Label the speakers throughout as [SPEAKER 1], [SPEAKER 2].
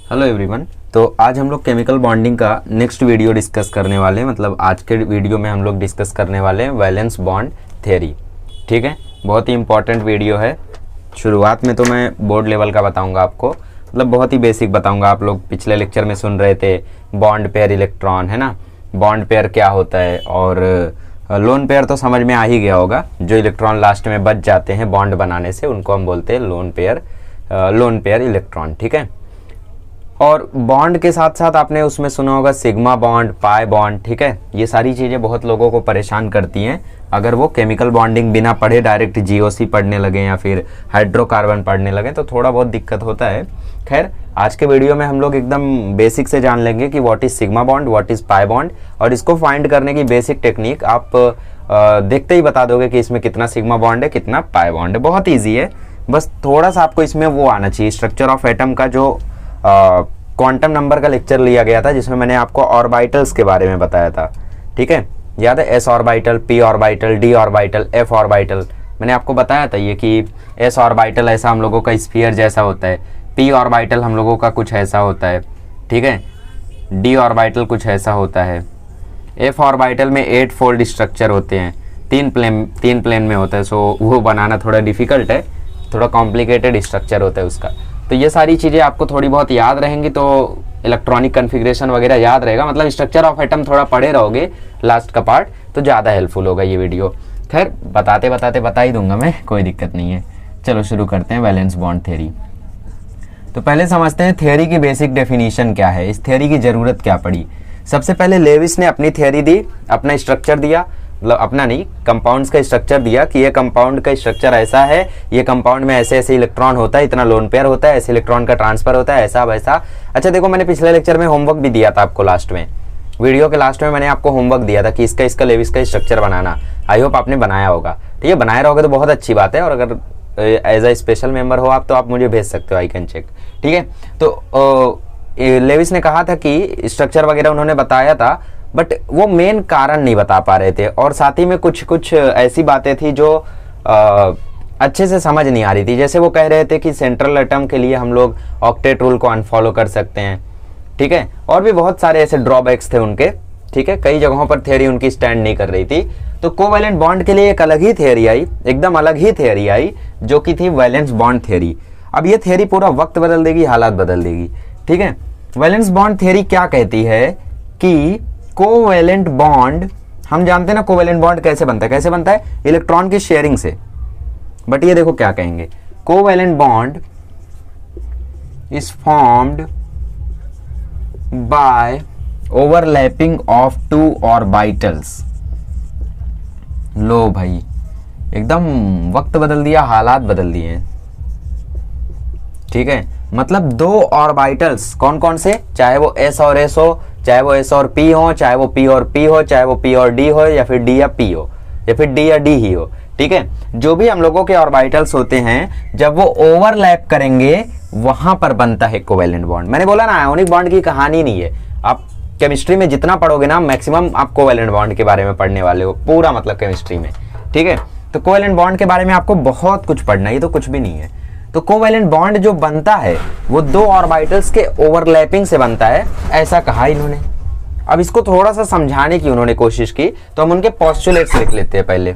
[SPEAKER 1] Hello everyone. तो आज हम लोग केमिकल बॉन्डिंग का नेक्स्ट वीडियो डिस्कस करने वाले हैं। मतलब आज के वीडियो में हम लोग डिस्कस करने वाले हैं वैलेंस बॉन्ड थ्योरी। ठीक है, बहुत ही इंपॉर्टेंट वीडियो है। शुरुआत में तो मैं बोर्ड लेवल का बताऊंगा आपको, मतलब बहुत ही बेसिक बताऊंगा। आप लोग पिछले लेक्चर में सुन रहे थे बॉन्ड पेयर इलेक्ट्रॉन, है ना। बॉन्ड पेयर क्या होता है और लोन पेयर तो समझ में आ ही गया होगा। जो इलेक्ट्रॉन लास्ट में बच जाते हैं बॉन्ड बनाने से उनको हम बोलते हैं लोन पेयर इलेक्ट्रॉन। ठीक है, और बॉन्ड के साथ साथ आपने उसमें सुना होगा सिग्मा बॉन्ड, पाई बॉन्ड। ठीक है, ये सारी चीज़ें बहुत लोगों को परेशान करती हैं अगर वो केमिकल बॉन्डिंग बिना पढ़े डायरेक्ट जीओसी पढ़ने लगे या फिर हाइड्रोकार्बन पढ़ने लगे तो थोड़ा बहुत दिक्कत होता है। खैर, आज के वीडियो में हम लोग एकदम बेसिक से जान लेंगे कि what is sigma bond, what is pi bond, और इसको फाइंड करने की बेसिक टेक्निक आप देखते ही बता दोगे कि इसमें कितना सिग्मा बॉन्ड है, कितना पाई बॉन्ड है। बहुत ईजी है, बस थोड़ा सा आपको इसमें वो आना चाहिए, स्ट्रक्चर ऑफ एटम का जो क्वांटम नंबर का लेक्चर लिया गया था जिसमें मैंने आपको ऑर्बिटल्स के बारे में बताया था। ठीक है, याद है, S orbital, P orbital, D orbital, F orbital. मैंने आपको बताया था ये कि एस ऑर्बिटल ऐसा हम लोगों का स्फीयर जैसा होता है, पी ऑर्बिटल हम लोगों का कुछ ऐसा होता है, ठीक है, डी ऑर्बिटल कुछ ऐसा होता है, एफ ऑर्बिटल में 8 फोल्ड स्ट्रक्चर होते हैं, तीन प्लेन में होता है। सो वो बनाना थोड़ा डिफिकल्ट है, थोड़ा कॉम्प्लिकेटेड स्ट्रक्चर होता है उसका। तो ये सारी चीज़ें आपको थोड़ी बहुत याद रहेंगी तो इलेक्ट्रॉनिक कन्फिग्रेशन वगैरह याद रहेगा। मतलब स्ट्रक्चर ऑफ एटम थोड़ा पढ़े रहोगे लास्ट का पार्ट तो ज़्यादा हेल्पफुल होगा ये वीडियो। खैर, बताते बताते बता ही दूंगा मैं, कोई दिक्कत नहीं है। चलो शुरू करते हैं वैलेंस बॉन्ड थ्योरी। तो पहले समझते हैं थ्योरी की बेसिक डेफिनेशन क्या है, इस थ्योरी की ज़रूरत क्या पड़ी। सबसे पहले लेविस ने अपनी थ्योरी दी, अपना स्ट्रक्चर दिया, मतलब अपना नहीं, कंपाउंड्स का स्ट्रक्चर दिया कि ये कंपाउंड का स्ट्रक्चर ऐसा है, ये कंपाउंड में ऐसे ऐसे इलेक्ट्रॉन होता है, इतना लोन पेयर होता है, ऐसे इलेक्ट्रॉन का ट्रांसफर होता है, ऐसा वैसा। अच्छा देखो, मैंने पिछले लेक्चर में होमवर्क भी दिया था आपको, लास्ट में वीडियो के लास्ट में मैंने आपको होमवर्क दिया था कि इसका लेविस का स्ट्रक्चर बनाना। आई होप आपने बनाया होगा। ठीक है, बनाए रहोगे तो बहुत अच्छी बात है, और अगर एज अ स्पेशल मेंबर हो आप तो आप मुझे भेज सकते हो, आई कैन चेक। ठीक है, तो लेविस ने कहा था कि स्ट्रक्चर वगैरह उन्होंने बताया था, बट वो मेन कारण नहीं बता पा रहे थे, और साथ ही में कुछ ऐसी बातें थी जो अच्छे से समझ नहीं आ रही थी। जैसे वो कह रहे थे कि सेंट्रल एटम के लिए हम लोग ऑक्टेट रूल को अनफॉलो कर सकते हैं। ठीक है, और भी बहुत सारे ऐसे ड्रॉबैक्स थे उनके। ठीक है, कई जगहों पर थ्योरी उनकी स्टैंड नहीं कर रही थी। तो कोवैलेंट बॉन्ड के लिए एक अलग ही थ्योरी आई, एकदम अलग ही थ्योरी आई, जो कि थी वैलेंस बॉन्ड थ्योरी। अब ये थ्योरी पूरा वक्त बदल देगी, हालात बदल देगी। ठीक है, वैलेंस बॉन्ड थ्योरी क्या कहती है कि कोवैलेंट बॉन्ड, हम जानते हैं ना कोवैलेंट बॉन्ड कैसे बनता है, कैसे बनता है, इलेक्ट्रॉन की शेयरिंग से। बट ये देखो क्या कहेंगे, covalent bond is formed by overlapping of 2 orbitals. लो भाई, एकदम वक्त बदल दिया, हालात बदल दिए। ठीक है, मतलब 2 ऑर्बिटल्स, कौन कौन से, चाहे वो एस और एस हो, चाहे वो एस और पी हो, चाहे वो पी और पी हो, चाहे वो पी और डी हो, या फिर डी या पी हो, या फिर डी या डी ही हो। ठीक है, जो भी हम लोगों के ऑर्बिटल्स होते हैं जब वो ओवरलैप करेंगे वहां पर बनता है कोवैलेंट बॉन्ड। मैंने बोला ना, आयोनिक बॉन्ड की कहानी नहीं है। आप केमिस्ट्री में जितना पढ़ोगे ना, मैक्सिमम आप कोवैलेंट बॉन्ड के बारे में पढ़ने वाले हो, पूरा मतलब केमिस्ट्री में। ठीक है, तो कोवैलेंट बॉन्ड के बारे में आपको बहुत कुछ पढ़ना है, ये तो कुछ भी नहीं है। तो कोवैलेंट बॉन्ड जो बनता है वो 2 ऑर्बिटल्स के ओवरलैपिंग से बनता है, ऐसा कहा इन्होंने। अब इसको थोड़ा सा समझाने की उन्होंने कोशिश की, तो हम उनके पोस्टुलेट्स लिख लेते हैं पहले।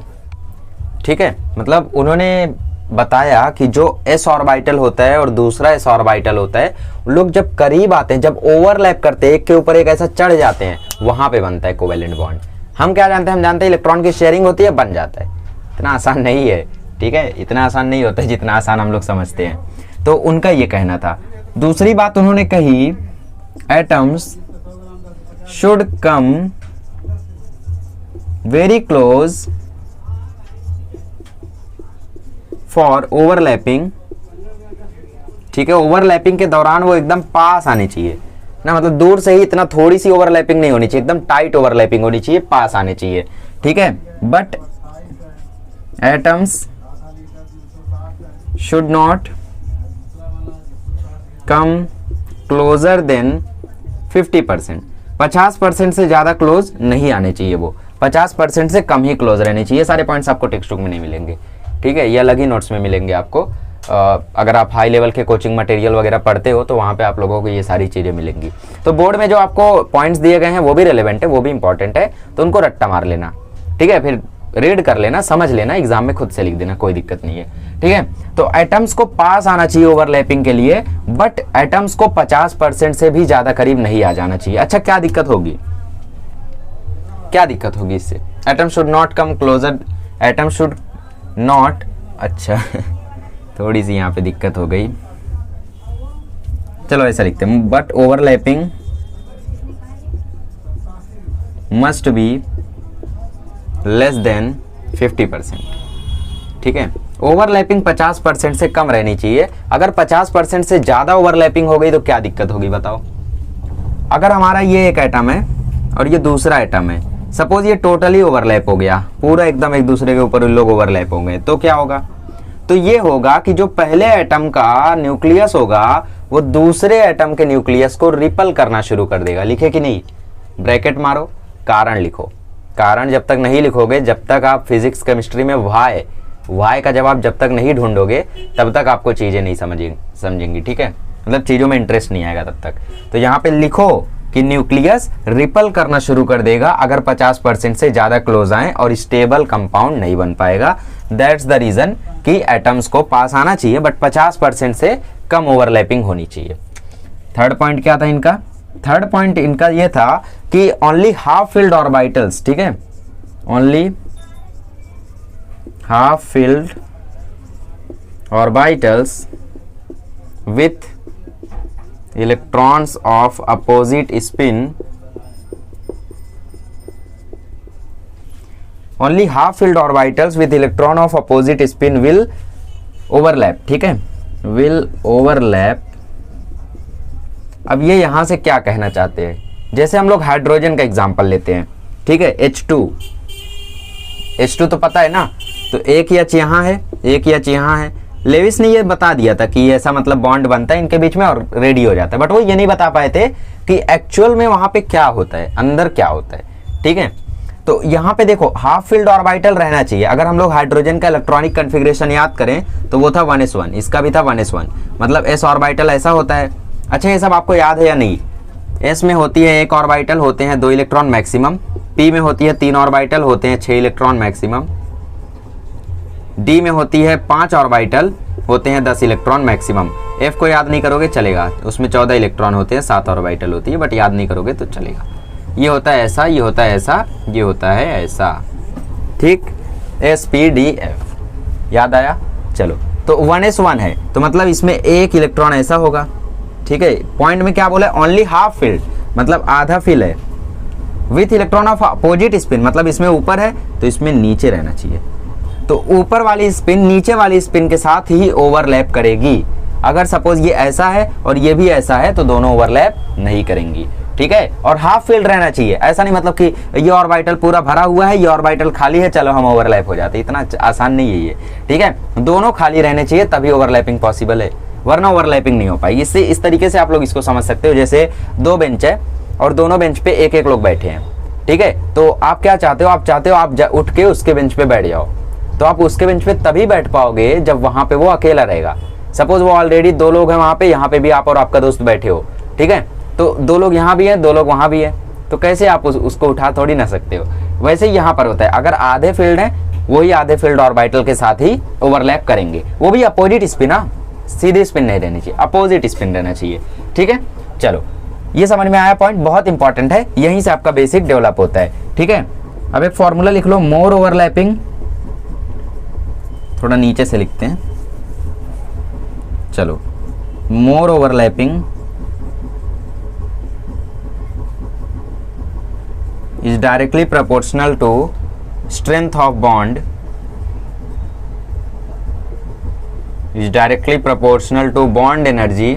[SPEAKER 1] ठीक है, मतलब उन्होंने बताया कि जो एस ऑर्बिटल होता है और दूसरा एस ऑर्बिटल होता है, लोग जब करीब आते हैं, जब ओवरलैप करते हैं, एक के ऊपर एक ऐसा चढ़ जाते हैं, वहां पे बनता है कोवैलेंट बॉन्ड। हम क्या जानते हैं, हम जानते हैं इलेक्ट्रॉन की शेयरिंग होती है, बन जाता है। इतना आसान नहीं है। ठीक है, इतना आसान नहीं होता है जितना आसान हम लोग समझते हैं। तो उनका ये कहना था। दूसरी बात उन्होंने कही, atoms should come very close for overlapping. ठीक है, ओवरलैपिंग के दौरान वो एकदम पास आने चाहिए ना, मतलब दूर से ही, इतना थोड़ी सी ओवरलैपिंग नहीं होनी चाहिए, एकदम टाइट ओवरलैपिंग होनी चाहिए, पास आने चाहिए। ठीक है, but atoms should not come closer than 50%। 50% से ज्यादा क्लोज नहीं आने चाहिए, वो 50% से कम ही क्लोज रहने चाहिए। सारे पॉइंट्स आपको टेक्स्ट बुक में नहीं मिलेंगे। ठीक है, ये अलग ही नोट्स में मिलेंगे आपको। अगर आप हाई लेवल के कोचिंग मटेरियल वगैरह पढ़ते हो तो वहाँ पे आप लोगों को ये सारी चीज़ें मिलेंगी। तो बोर्ड में जो आपको पॉइंट्स दिए गए हैं वो भी रेलेवेंट है, वो भी इंपॉर्टेंट है, तो उनको रट्टा मार लेना, ठीक है, फिर रीड कर लेना, समझ लेना, एग्जाम में खुद से लिख देना, कोई दिक्कत नहीं है, ठीक है। तो एटम्स को पास आना चाहिए ओवरलैपिंग के लिए, बट एटम्स को 50% से भी ज्यादा करीब नहीं आ जाना चाहिए। अच्छा क्या दिक्कत होगी, क्या दिक्कत होगी इससे? Atom should not come closer, atom should not, अच्छा थोड़ी सी यहाँ पे दिक्कत हो गई, चलो ऐसा लिखते हैं, but overlapping must be less than 50%, ठीक है। ओवरलैपिंग 50% से कम रहनी चाहिए। अगर 50% से ज्यादा ओवरलैपिंग हो गई तो क्या दिक्कत होगी बताओ? अगर हमारा ये एक एटम है और ये दूसरा एटम है, सपोज ये टोटली ओवरलैप हो गया, पूरा एकदम एक दूसरे के ऊपर लोग ओवरलैप होंगे, तो क्या होगा? तो ये होगा कि जो पहले एटम का न्यूक्लियस होगा वो दूसरे एटम के न्यूक्लियस को रिपल करना शुरू कर देगा। लिखे कि नहीं? ब्रैकेट मारो, कारण लिखो। कारण जब तक नहीं लिखोगे, जब तक आप फिजिक्स केमिस्ट्री में वाई का जवाब जब तक नहीं ढूंढोगे तब तक आपको चीजें नहीं समझेंगी, ठीक है, मतलब चीजों में इंटरेस्ट नहीं आएगा तब तक। तो यहाँ पे लिखो कि न्यूक्लियस रिपल करना शुरू कर देगा अगर 50% से ज्यादा क्लोज आए और स्टेबल कंपाउंड नहीं बन पाएगा। दैट्स द रीजन कि एटम्स को पास आना चाहिए बट 50% से कम ओवरलैपिंग होनी चाहिए। थर्ड पॉइंट क्या था इनका? थर्ड पॉइंट इनका ये था कि ओनली हाफ फिल्ड ऑर्बिटल्स, ठीक है, only half filled orbitals with electrons of opposite spin, only half filled orbitals with electron of opposite spin will overlap, ठीक है, will overlap। अब ये यहां से क्या कहना चाहते हैं? जैसे हम लोग हाइड्रोजन का एग्जांपल लेते हैं, ठीक है, H2 तो पता है ना, तो एक एच यहां है, एक एच यहां है। लेविस ने ये बता दिया था कि ऐसा मतलब बॉन्ड बनता है इनके बीच में और रेडी हो जाता है, बट वो ये नहीं बता पाए थे कि एक्चुअल में वहां पे क्या होता है, अंदर क्या होता है, ठीक है। तो यहाँ पे देखो हाफ फील्ड ऑर्बिटल रहना चाहिए। अगर हम लोग हाइड्रोजन का इलेक्ट्रॉनिक कन्फिग्रेशन याद करें तो वो था 1s1, इसका भी था 1s1, मतलब s ऑर्बिटल ऐसा होता है। अच्छा ये सब आपको याद है या नहीं? s में होती है 1 ऑर्बिटल, होते हैं 2 इलेक्ट्रॉन मैक्सिमम, p में होती है 3 ऑर्बिटल, होते हैं 6 इलेक्ट्रॉन मैक्सिमम, डी में होती है 5 ऑर्बिटल, होते हैं 10 इलेक्ट्रॉन मैक्सिमम। एफ को याद नहीं करोगे चलेगा, उसमें 14 इलेक्ट्रॉन होते हैं, 7 ऑर्बिटल होती है, बट याद नहीं करोगे तो चलेगा। ये होता है ऐसा, ये होता है ऐसा, ये होता है ऐसा, ठीक, SPDF, याद आया? चलो, तो 1s1 है तो मतलब इसमें 1 इलेक्ट्रॉन ऐसा होगा, ठीक है। पॉइंट में क्या बोला है? ओनली हाफ फील्ड, मतलब आधा फील्ड है, with electron of opposite spin, मतलब इसमें ऊपर है तो इसमें नीचे रहना चाहिए। तो ऊपर वाली स्पिन नीचे वाली स्पिन के साथ ही ओवरलैप करेगी। अगर सपोज ये ऐसा है और ये भी ऐसा है तो दोनों ओवरलैप नहीं करेंगी, ठीक है। और हाफ फील्ड रहना चाहिए, ऐसा नहीं मतलब कि ये ऑर्बिटल पूरा भरा हुआ है, ये ऑर्बिटल खाली है, चलो हम ओवरलैप हो जाते, इतना आसान नहीं है ये, ठीक है। दोनों खाली रहने चाहिए तभी ओवरलैपिंग पॉसिबल है, वरना ओवरलैपिंग नहीं हो पाएगी। इससे इस तरीके से आप लोग इसको समझ सकते हो, जैसे 2 बेंच है और दोनों बेंच पे एक एक लोग बैठे हैं, ठीक है। तो आप क्या चाहते हो? आप चाहते हो आप उठ के उसके बेंच पे बैठ जाओ, तो आप उसके बेंच पे तभी बैठ पाओगे जब वहां पे वो अकेला रहेगा। सपोज वो ऑलरेडी 2 लोग हैं वहां पे, यहाँ पे भी आप और आपका दोस्त बैठे हो, ठीक है, तो 2 लोग यहाँ भी हैं, 2 लोग वहां भी है, तो कैसे आप उसको उठा थोड़ी ना सकते हो। वैसे ही यहाँ पर होता है, अगर आधे फील्ड है वही आधे फील्ड ऑर्बिटल के साथ ही ओवरलैप करेंगे, वो भी अपोजिट स्पिन, सीधी स्पिन नहीं रहनी चाहिए, अपोजिट स्पिन रहना चाहिए, ठीक है। चलो ये समझ में आया, पॉइंट बहुत इंपॉर्टेंट है, यहीं से आपका बेसिक डेवलप होता है, ठीक है। अब एक फॉर्मूला लिख लो, मोर ओवरलैपिंग, थोड़ा नीचे से लिखते हैं, चलो, more overlapping is directly proportional to strength of bond, is directly proportional to bond energy,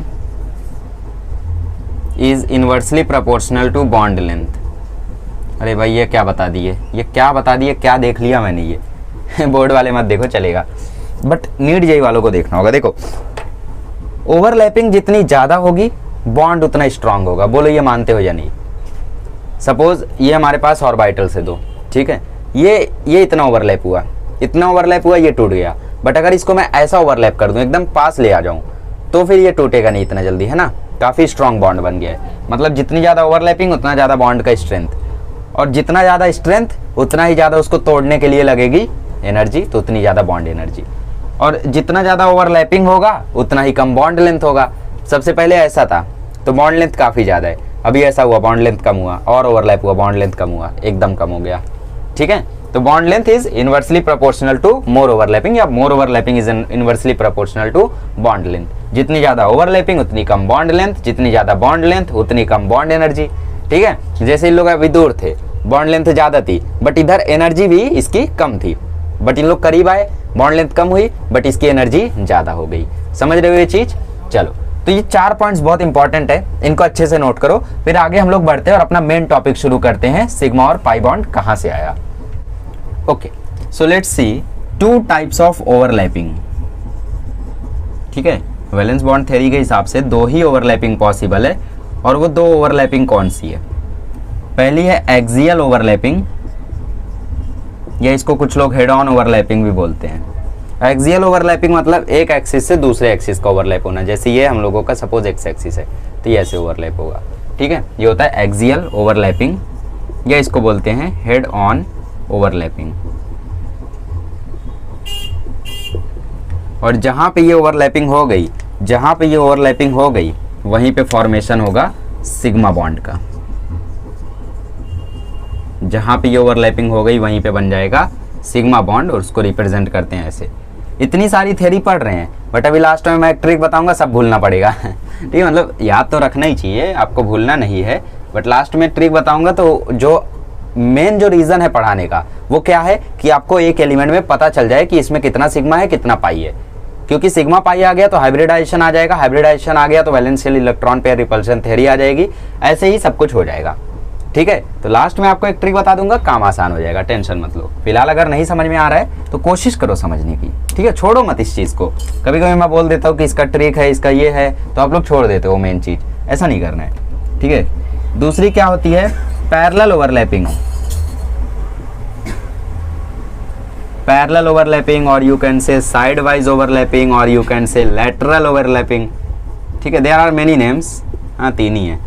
[SPEAKER 1] is inversely proportional to bond length. अरे भाई ये क्या बता दिए, ये क्या बता दिए, क्या देख लिया मैंने ये बोर्ड वाले मत देखो चलेगा, बट नीट जेई वालों को देखना होगा। देखो ओवरलैपिंग जितनी ज्यादा होगी बॉन्ड उतना स्ट्रांग होगा, बोलो ये मानते हो या नहीं? सपोज ये हमारे पास ऑर्बिटल से 2, ठीक है, ये इतना ओवरलैप हुआ, इतना ओवरलैप हुआ, ये टूट गया, बट अगर इसको मैं ऐसा ओवरलैप कर दूं, एकदम पास ले आ जाऊं, तो फिर ये टूटेगा नहीं इतना जल्दी, है ना। काफ़ी स्ट्रॉन्ग बॉन्ड बन गया है। मतलब जितनी ज़्यादा ओवरलैपिंग उतना ज़्यादा बॉन्ड का स्ट्रेंथ, और जितना ज़्यादा स्ट्रेंथ उतना ही ज़्यादा उसको तोड़ने के लिए लगेगी एनर्जी, तो उतनी ज़्यादा बॉन्ड एनर्जी। और जितना ज़्यादा ओवरलैपिंग होगा उतना ही कम बॉन्ड लेंथ होगा। सबसे पहले ऐसा था तो बॉन्ड लेंथ काफ़ी ज़्यादा है, अभी ऐसा हुआ बॉन्ड लेंथ कम हुआ, और ओवरलैप हुआ बॉन्ड लेंथ कम हुआ, एकदम कम हो गया। ठीक है, तो bond length is inversely proportional to more overlapping, या more overlapping is inversely proportional to bond length. जितनी ज़्यादा ओवरलैपिंग उतनी कम बॉन्ड लेंथ, जितनी ज़्यादा बॉन्ड लेंथ उतनी कम बॉन्ड एनर्जी। ठीक है, जैसे इन लोग अभी दूर थे, बॉन्ड लेंथ ज़्यादा थी बट इधर एनर्जी भी इसकी कम थी, बट इन लोग करीब आए, बॉन्ड लेंथ कम हुई बट इसकी एनर्जी ज़्यादा हो गई। समझ रहे हो ये चीज़? चलो, तो ये 4 पॉइंट्स बहुत इंपॉर्टेंट है, इनको अच्छे से नोट करो। फिर आगे हम लोग बढ़ते हैं और अपना मेन टॉपिक शुरू करते हैं, सिग्मा और पाई बॉन्ड कहाँ से आया। Okay, so let's see 2 types of overlapping. ठीक है, वैलेंस बॉन्ड थ्योरी के हिसाब से 2 ही ओवरलैपिंग पॉसिबल है, और वो 2 ओवरलैपिंग कौन सी है? पहली है एक्सियल ओवरलैपिंग, या इसको कुछ लोग हेड ऑन ओवरलैपिंग भी बोलते हैं। एक्सियल ओवरलैपिंग मतलब एक एक्सिस से दूसरे एक्सिस का ओवरलैप होना। जैसे ये हम लोगों का सपोज एक्स एक्सिस है तो ये ऐसे ओवरलैप होगा। ठीक है, ये होता है एक्सियल ओवरलैपिंग, या इसको बोलते हैं हेड ऑन ओवरलैपिंग। और जहां पे ये ओवरलैपिंग हो गई, जहां पे ये ओवरलैपिंग हो गई वहीं पे फॉर्मेशन होगा सिग्मा बॉन्ड का। जहां पे ये ओवरलैपिंग हो गई वहीं पे बन जाएगा सिग्मा बॉन्ड, और उसको रिप्रेजेंट करते हैं ऐसे। इतनी सारी थ्योरी पढ़ रहे हैं बट अभी लास्ट में मैं एक ट्रिक बताऊंगा, सब भूलना पड़ेगा। ठीक है, मतलब याद तो रखना ही चाहिए, आपको भूलना नहीं है, बट लास्ट में ट्रिक बताऊंगा। तो जो मेन जो रीज़न है पढ़ाने का वो क्या है कि आपको एक एलिमेंट में पता चल जाए कि इसमें कितना सिग्मा है कितना पाई है। क्योंकि सिग्मा पाई आ गया तो हाइब्रिडाइजेशन आ जाएगा, हाइब्रिडाइजेशन आ गया तो वैलेंशियल इलेक्ट्रॉन पेयर रिपल्शन थ्योरी आ जाएगी, ऐसे ही सब कुछ हो जाएगा। ठीक है, तो लास्ट में आपको एक ट्रिक बता दूंगा, काम आसान हो जाएगा, टेंशन मत लो। फिलहाल अगर नहीं समझ में आ रहा है तो कोशिश करो समझने की। ठीक है, छोड़ो मत इस चीज़ को। कभी कभी मैं बोल देता हूँ कि इसका ट्रिक है, इसका ये है, तो आप लोग छोड़ देते हो मेन चीज़, ऐसा नहीं करना है। ठीक है, दूसरी क्या होती है? Parallel overlapping. पैरेलल ओवरलैपिंग, और you can say side wise overlapping, और you can say lateral overlapping. ठीक है, देयर आर मेनी नेम्स, हाँ 3 ही है।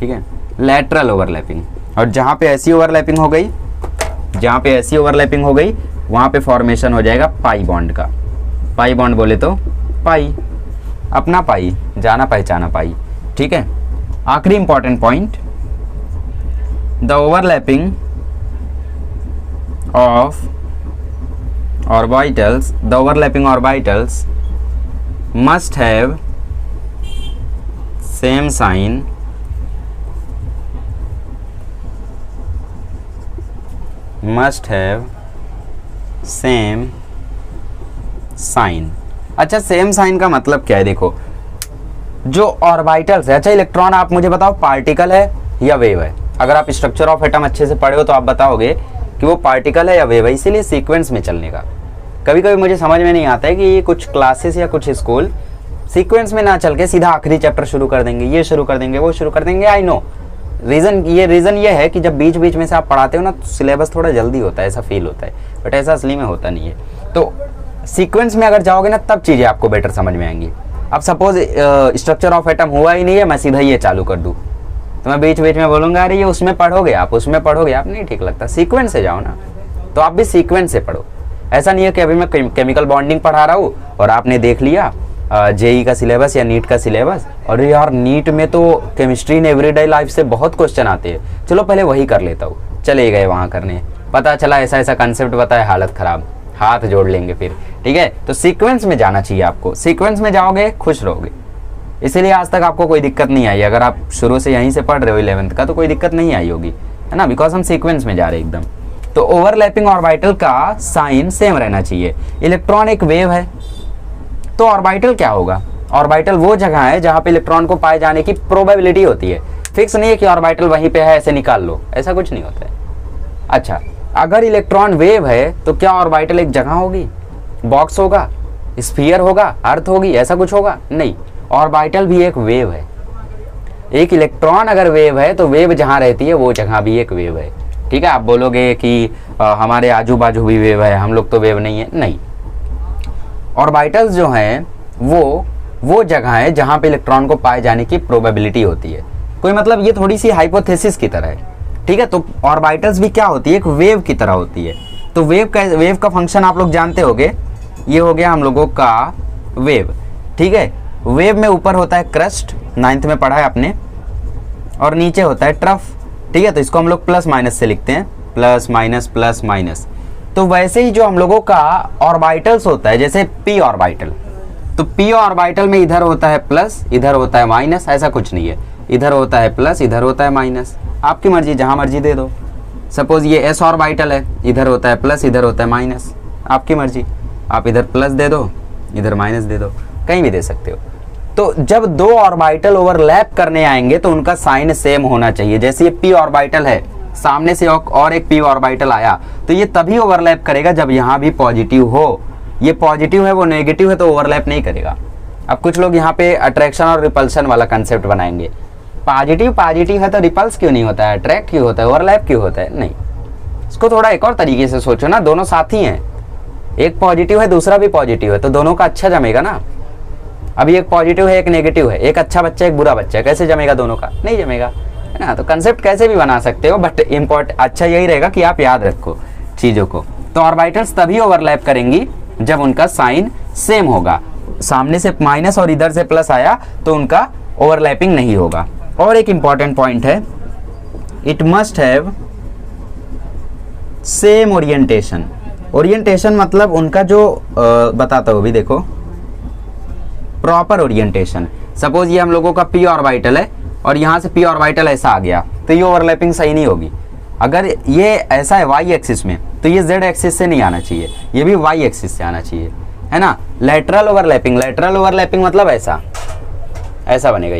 [SPEAKER 1] ठीक है, लैटरल ओवरलैपिंग। और जहाँ पे ऐसी ओवरलैपिंग हो गई, जहाँ पे ऐसी ओवरलैपिंग हो गई वहाँ पे फॉर्मेशन हो जाएगा पाई बॉन्ड का। पाई बॉन्ड बोले तो पाई, अपना पाई, जाना पहचाना पाई। ठीक है, आखिरी important point, the overlapping of orbitals, the overlapping orbitals must have same sign, must have same sign। अच्छा, सेम साइन का मतलब क्या है? देखो, जो ऑर्बिटल्स है, अच्छा इलेक्ट्रॉन आप मुझे बताओ पार्टिकल है या वेव है? अगर आप स्ट्रक्चर ऑफ एटम अच्छे से पढ़े हो तो आप बताओगे कि वो पार्टिकल है या वेव है, इसीलिए सीक्वेंस में चलने का। कभी कभी मुझे समझ में नहीं आता है कि ये कुछ क्लासेस या कुछ स्कूल सीक्वेंस में ना चल के सीधा आखिरी चैप्टर शुरू कर देंगे, ये शुरू कर देंगे, वो शुरू कर देंगे। आई नो रीज़न ये है कि जब बीच बीच में से आप पढ़ाते हो ना तो सिलेबस थोड़ा जल्दी होता है, ऐसा फील होता है, बट ऐसा असली में होता नहीं है। तो सीक्वेंस में अगर जाओगे ना तब चीज़ें आपको बेटर समझ में आएंगी। अब सपोज स्ट्रक्चर ऑफ एटम हुआ ही नहीं है, मैं सीधा ये चालू कर दूँ तो मैं बीच बीच में बोलूँगा अरे ये उसमें पढ़ोगे आप, उसमें पढ़ोगे आप, नहीं ठीक लगता। सीक्वेंस से जाओ ना, तो आप भी सीक्वेंस से पढ़ो। ऐसा नहीं है कि अभी मैं केमिकल बॉन्डिंग पढ़ा रहा हूँ और आपने देख लिया जेई का सिलेबस या नीट का सिलेबस, और यार नीट में तो केमिस्ट्री इन एवरीडे लाइफ से बहुत क्वेश्चन आते हैं, चलो पहले वही कर लेता हूँ। चले गए वहाँ करने, पता चला ऐसा ऐसा कंसेप्ट बताया, हालत ख़राब, हाथ जोड़ लेंगे फिर। ठीक है, तो सीक्वेंस में जाना चाहिए आपको, सीक्वेंस में जाओगे खुश रहोगे। इसीलिए आज तक आपको कोई दिक्कत नहीं आई। अगर आप शुरू से यहीं से पढ़ रहे हो 11th का तो कोई दिक्कत नहीं आई होगी, है ना, बिकॉज हम सीक्वेंस में जा रहे हैं एकदम। तो ओवरलैपिंग ऑर्बिटल का साइन सेम रहना चाहिए। इलेक्ट्रॉन एक वेव है तो ऑर्बिटल क्या होगा? ऑर्बिटल वो जगह है जहाँ पे इलेक्ट्रॉन को पाए जाने की प्रोबेबिलिटी होती है। फिक्स नहीं है कि ऑर्बिटल वहीं पे है ऐसे निकाल लो, ऐसा कुछ नहीं होता है। अच्छा, अगर इलेक्ट्रॉन वेव है तो क्या ऑर्बिटल एक जगह होगी, बॉक्स होगा, स्फीयर होगा, अर्थ होगी, ऐसा कुछ होगा? नहीं, ऑर्बिटल भी एक वेव है। एक इलेक्ट्रॉन अगर वेव है तो वेव जहाँ रहती है वो जगह भी एक वेव है। ठीक है, आप बोलोगे कि हमारे आजू बाजू भी वेव है, हम लोग तो वेव नहीं है, नहीं। ऑर्बिटल्स जो हैं वो जगह है जहाँ पे इलेक्ट्रॉन को पाए जाने की प्रोबेबिलिटी होती है। कोई मतलब ये थोड़ी सी हाइपोथेसिस की तरह है, ठीक है। तो ऑर्बिटल्स भी क्या होती है, एक वेव की तरह होती है। तो वेव का फंक्शन आप लोग जानते होंगे, ये हो गया हम लोगों का वेव, ठीक है। वेव में ऊपर होता है क्रस्ट, 9th में पढ़ा है आपने, और नीचे होता है ट्रफ, ठीक है। तो इसको हम लोग प्लस माइनस से लिखते हैं, प्लस माइनस। तो वैसे ही जो हम लोगों का ऑर्बिटल्स होता है, जैसे पी ऑर्बिटल, तो पी ऑर्बिटल में इधर होता है प्लस, इधर होता है माइनस, ऐसा कुछ नहीं है, इधर होता है प्लस, इधर होता है माइनस, आपकी मर्जी, जहां मर्जी दे दो। सपोज ये एस ऑर्बिटल है, इधर होता है प्लस, इधर होता है माइनस, आपकी मर्जी, आप इधर प्लस दे दो, इधर माइनस दे दो, कहीं भी दे सकते हो। तो जब दो ऑर्बिटल ओवरलैप करने आएंगे तो उनका साइन सेम होना चाहिए। जैसे ये पी ऑर्बिटल है, सामने से और एक पी ऑर्बिटल आया, तो ये तभी ओवरलैप करेगा जब यहाँ भी पॉजिटिव हो। ये पॉजिटिव है, वो नेगेटिव है, तो ओवरलैप नहीं करेगा। अब कुछ लोग यहाँ पे अट्रैक्शन और रिपल्शन वाला कंसेप्ट बनाएंगे, पॉजिटिव है तो रिपल्स क्यों नहीं होता है, अट्रैक्ट क्यों होता है, ओवरलैप क्यों होता है। नहीं, इसको थोड़ा एक और तरीके से सोचो ना, दोनों साथी हैं, एक पॉजिटिव है दूसरा भी पॉजिटिव है, तो दोनों का अच्छा जमेगा ना। अभी एक पॉजिटिव है एक नेगेटिव है, एक अच्छा बच्चा एक बुरा बच्चा है, कैसे जमेगा दोनों का, नहीं जमेगा, है ना। तो कंसेप्ट कैसे भी बना सकते हो, बट अच्छा यही रहेगा कि आप याद रखो चीज़ों को। तो ऑर्बिटल्स तभी ओवरलैप करेंगी जब उनका साइन सेम होगा, सामने से माइनस और इधर से प्लस आया तो उनका ओवरलैपिंग नहीं होगा। और एक इंपॉर्टेंट पॉइंट है, it must have same orientation. Orientation मतलब उनका जो बताता हूँ, अभी देखो, प्रॉपर ओरिएंटेशन। सपोज ये हम लोगों का पी ऑर्बिटल है और यहाँ से पी ऑर्बिटल ऐसा आ गया, तो ये ओवरलैपिंग सही नहीं होगी। अगर ये ऐसा है वाई एक्सिस में, तो ये जेड एक्सिस से नहीं आना चाहिए, ये भी वाई एक्सिस से आना चाहिए, है ना। लेटरल ओवरलैपिंग मतलब ऐसा बनेगा,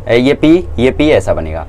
[SPEAKER 1] ये पी ऐसा बनेगा।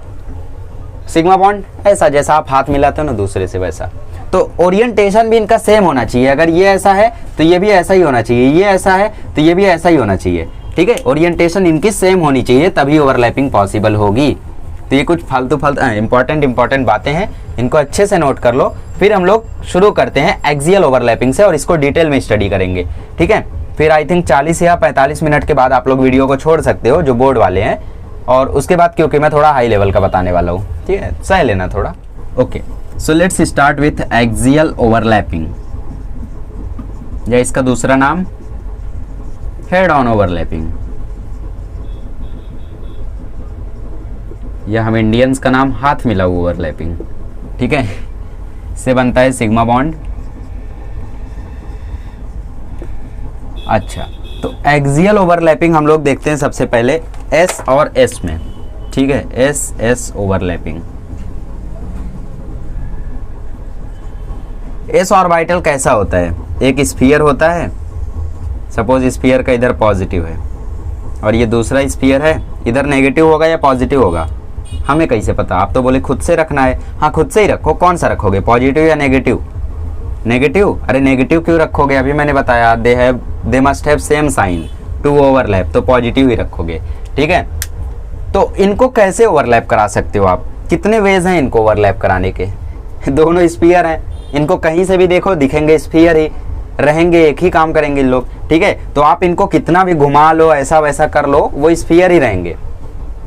[SPEAKER 1] सिग्मा बॉन्ड ऐसा, जैसा आप हाथ मिलाते हो ना दूसरे से वैसा। तो ओरिएंटेशन भी इनका सेम होना चाहिए। अगर ये ऐसा है तो ये भी ऐसा ही होना चाहिए, ये ऐसा है तो ये भी ऐसा ही होना चाहिए, ठीक है। ओरिएंटेशन इनकी सेम होनी चाहिए, तभी ओवरलैपिंग पॉसिबल होगी। तो ये कुछ फालतू इंपॉर्टेंट बातें हैं, इनको अच्छे से नोट कर लो। फिर हम लोग शुरू करते हैं एक्सियल ओवरलैपिंग से, और इसको डिटेल में स्टडी करेंगे, ठीक है। फिर आई थिंक 40 या 45 मिनट के बाद आप लोग वीडियो को छोड़ सकते हो, जो बोर्ड वाले हैं, और उसके बाद क्योंकि मैं थोड़ा हाई लेवल का बताने वाला हूँ, ठीक है, सह लेना थोड़ा। Okay, so let's start with axial overlapping, या इसका दूसरा नाम हेड ऑन ओवरलैपिंग, या हम इंडियंस का नाम हाथ मिला हुआ ओवरलैपिंग, ठीक है। से बनता है सिग्मा बॉन्ड। अच्छा, तो एक्सियल ओवरलैपिंग हम लोग देखते हैं सबसे पहले एस और एस में, ठीक है, एस ओवरलैपिंग। एस ऑर्बिटल कैसा होता है, एक स्फीयर होता है, सपोज स्फीयर का इधर पॉजिटिव है और ये दूसरा स्फीयर है, इधर नेगेटिव होगा या पॉजिटिव होगा, हमें कैसे पता। आप तो बोले खुद से रखना है, हाँ खुद से ही रखो। कौन सा रखोगे, पॉजिटिव या नेगेटिव? नेगेटिव। अरे नेगेटिव क्यों रखोगे, अभी मैंने बताया, they must have same sign to overlap, तो पॉजिटिव ही रखोगे, ठीक है। तो इनको कैसे ओवरलैप करा सकते हो आप, कितने वेज हैं इनको ओवरलैप कराने के। दोनों स्फीयर हैं, इनको कहीं से भी देखो दिखेंगे स्फीयर ही रहेंगे, एक ही काम करेंगे लोग, ठीक है। तो आप इनको कितना भी घुमा लो, ऐसा वैसा कर लो, वो स्फीयर ही रहेंगे,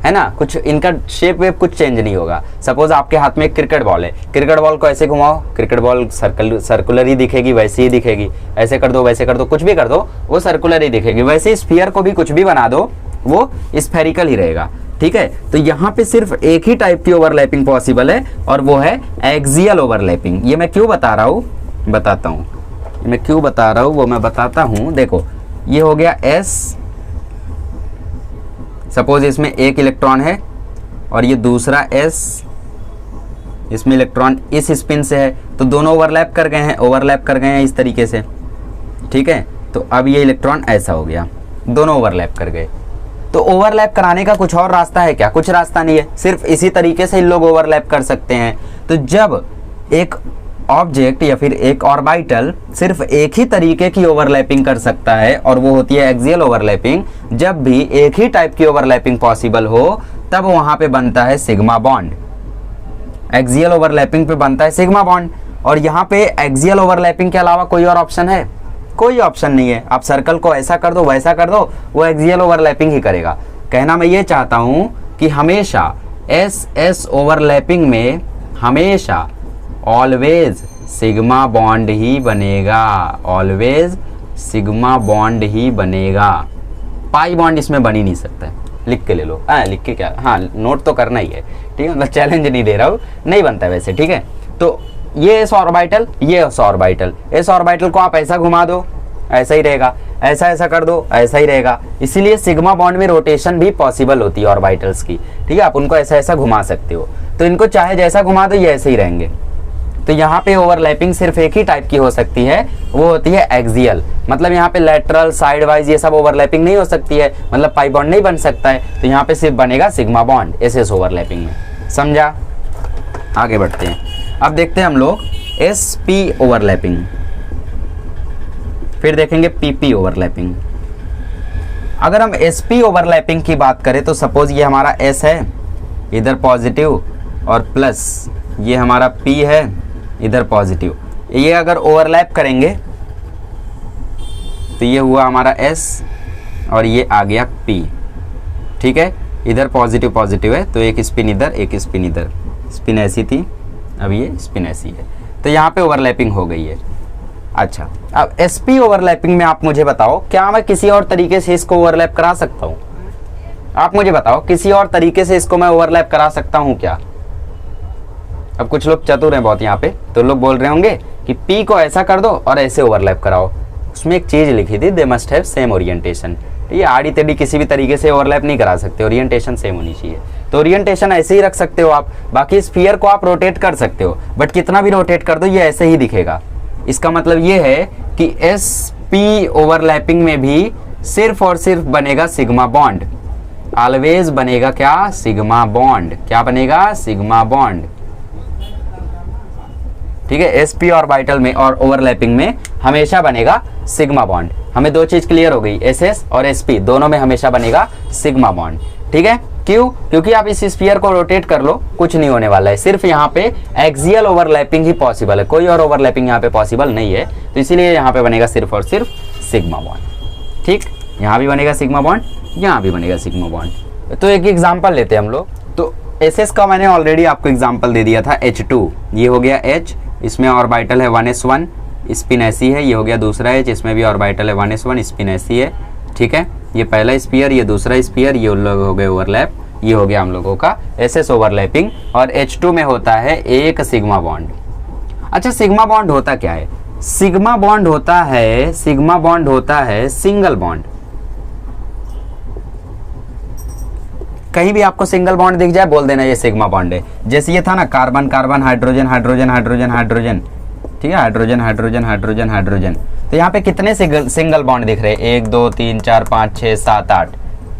[SPEAKER 1] है ना। कुछ इनका शेप वेप कुछ चेंज नहीं होगा। सपोज आपके हाथ में एक क्रिकेट बॉल है, क्रिकेट बॉल को ऐसे घुमाओ, क्रिकेट बॉल सर्कुलर ही दिखेगी, वैसे ही दिखेगी। ऐसे कर दो, वैसे कर दो, कुछ भी कर दो, वो सर्कुलर ही दिखेगी। वैसे स्फीयर को भी कुछ भी बना दो, वो स्फेरिकल ही रहेगा, ठीक है। तो यहाँ पे सिर्फ एक ही टाइप की ओवरलैपिंग पॉसिबल है, और वो है एक्सियल ओवरलैपिंग। ये मैं क्यों बता रहा हूँ, बताता हूँ, मैं क्यों बता रहा हूँ वो मैं बताता हूँ। देखो, ये हो गया एस, सपोज इसमें एक इलेक्ट्रॉन है और ये दूसरा एस, इसमें इलेक्ट्रॉन इस स्पिन से है, तो दोनों ओवरलैप कर गए हैं इस तरीके से, ठीक है। तो अब ये इलेक्ट्रॉन ऐसा हो गया, दोनों ओवरलैप कर गए। तो ओवरलैप कराने का कुछ और रास्ता है क्या? कुछ रास्ता नहीं है, सिर्फ इसी तरीके से इन लोग ओवरलैप कर सकते हैं। तो जब एक ऑब्जेक्ट या फिर एक ऑर्बिटल सिर्फ एक ही तरीके की ओवरलैपिंग कर सकता है, और वो होती है एक्सियल ओवरलैपिंग, जब भी एक ही टाइप की ओवरलैपिंग पॉसिबल हो, तब वहां पे बनता है सिग्मा बॉन्ड। एक्सियल ओवरलैपिंग पे बनता है सिग्मा बॉन्ड। और यहाँ पे एक्सियल ओवरलैपिंग के अलावा कोई और ऑप्शन है? कोई ऑप्शन नहीं है। आप सर्कल को ऐसा कर दो वैसा कर दो, वो एक्सियल ओवरलैपिंग ही करेगा। कहना मैं ये चाहता हूं कि हमेशा एस एस ओवरलैपिंग में हमेशा ऑलवेज सिग्मा बॉन्ड ही बनेगा, ऑलवेज सिग्मा बॉन्ड ही बनेगा। पाई बॉन्ड इसमें बन ही नहीं सकता है, लिख के ले लो। लिख के क्या, हाँ नोट तो करना ही है, ठीक है, मतलब चैलेंज नहीं दे रहा हूँ, नहीं बनता वैसे, ठीक है। तो ये एस ऑर्बिटल, ये एस ऑर्बिटल, एस ऑर्बिटल को आप ऐसा घुमा दो ऐसा ही रहेगा, ऐसा ऐसा कर दो ऐसा ही रहेगा। इसीलिए सिग्मा बॉन्ड में रोटेशन भी पॉसिबल होती है ऑर्बिटल्स की, ठीक है। आप उनको ऐसा ऐसा घुमा सकते हो, तो इनको चाहे जैसा घुमा दो ये ऐसे ही रहेंगे। तो यहाँ पे ओवरलैपिंग सिर्फ एक ही टाइप की हो सकती है, वो होती है एक्सियल। मतलब यहाँ पे लेटरल साइड वाइज ये सब ओवरलैपिंग नहीं हो सकती है, मतलब पाई बॉन्ड नहीं बन सकता है। तो यहाँ पे सिर्फ बनेगा sigma bond S S overlapping में, समझा। आगे बढ़ते हैं, अब देखते हैं हम लोग एस पी ओवरलैपिंग, फिर देखेंगे पीपी ओवरलैपिंग। अगर हम एस पी ओवरलैपिंग की बात करें तो सपोज ये हमारा एस है, इधर पॉजिटिव और प्लस ये हमारा पी है, इधर पॉजिटिव। ये अगर ओवरलैप करेंगे तो ये हुआ हमारा एस और ये आ गया पी, ठीक है। इधर पॉजिटिव पॉजिटिव है तो एक स्पिन इधर एक स्पिन इधर, स्पिन ऐसी थी अब ये स्पिन ऐसी है, तो यहाँ पे ओवरलैपिंग हो गई है। अच्छा, अब एसपी ओवरलैपिंग में आप मुझे बताओ, क्या मैं किसी और तरीके से इसको ओवरलैप करा सकता हूँ? आप मुझे बताओ किसी और तरीके से इसको मैं ओवरलैप करा सकता हूँ क्या? अब कुछ लोग चतुर हैं बहुत यहाँ पे, तो लोग बोल रहे होंगे कि पी को ऐसा कर दो और ऐसे ओवरलैप कराओ। उसमें एक चीज लिखी थी, they must have same orientation. ये आड़ी टेढ़ी किसी भी तरीके से ओवरलैप नहीं करा सकते, ओरिएंटेशन सेम होनी चाहिए। तो ओरिएंटेशन ऐसे ही रख सकते हो आप, बाकी स्फीयर को आप रोटेट कर सकते हो, बट कितना भी रोटेट कर दो ये ऐसे ही दिखेगा। इसका मतलब ये है कि एस पी ओवरलैपिंग में भी सिर्फ और सिर्फ बनेगा सिग्मा बॉन्ड, ऑलवेज बनेगा क्या? Sigma bond. क्या बनेगा? सिग्मा बॉन्ड, ठीक है। एसपी ऑर्बिटल में और ओवरलैपिंग में हमेशा बनेगा सिग्मा बॉन्ड। हमें दो चीज क्लियर हो गई, एसएस और एसपी दोनों में हमेशा बनेगा सिग्मा बॉन्ड, ठीक है। क्यों? क्योंकि आप इस स्फीयर को रोटेट कर लो, कुछ नहीं होने वाला है, सिर्फ यहाँ पे एक्सियल ओवरलैपिंग ही पॉसिबल है, कोई और ओवरलैपिंग यहाँ पे पॉसिबल नहीं है। तो इसीलिए यहाँ पे बनेगा सिर्फ और सिर्फ सिग्मा बॉन्ड, ठीक। यहाँ भी बनेगा सिग्मा बॉन्ड, यहाँ भी बनेगा सिग्मा बॉन्ड। तो एक एग्जाम्पल लेते हैं हम लोग। तो एसएस का मैंने ऑलरेडी आपको एग्जाम्पल दे दिया था, H2, ये हो गया H, इसमें ऑर्बिटल है 1s1, स्पिन ऐसी है। ये हो गया दूसरा H, इसमें भी ऑर्बिटल है 1s1, स्पिन ऐसी है, ठीक है। ये पहला स्पीयर, ये दूसरा स्पीयर, ये लोग हो गए ओवरलैप। ये हो गया हम लोगों का एसएस ओवरलैपिंग। और H2 में होता है एक सिग्मा बॉन्ड। अच्छा, सिग्मा बॉन्ड होता क्या है? सिग्मा बॉन्ड होता है, सिग्मा बॉन्ड होता है सिंगल बॉन्ड। कहीं भी आपको सिंगल बॉन्ड दिख जाए बोल देना ये सिग्मा बॉन्ड है। जैसे ये था ना, carbon carbon, hydrogen hydrogen hydrogen hydrogen, ठीक है, हाइड्रोजन हाइड्रोजन हाइड्रोजन हाइड्रोजन। तो यहाँ पे कितने सिंगल बॉन्ड दिख रहे हैं? 1 2 3 4 5 6 7 8,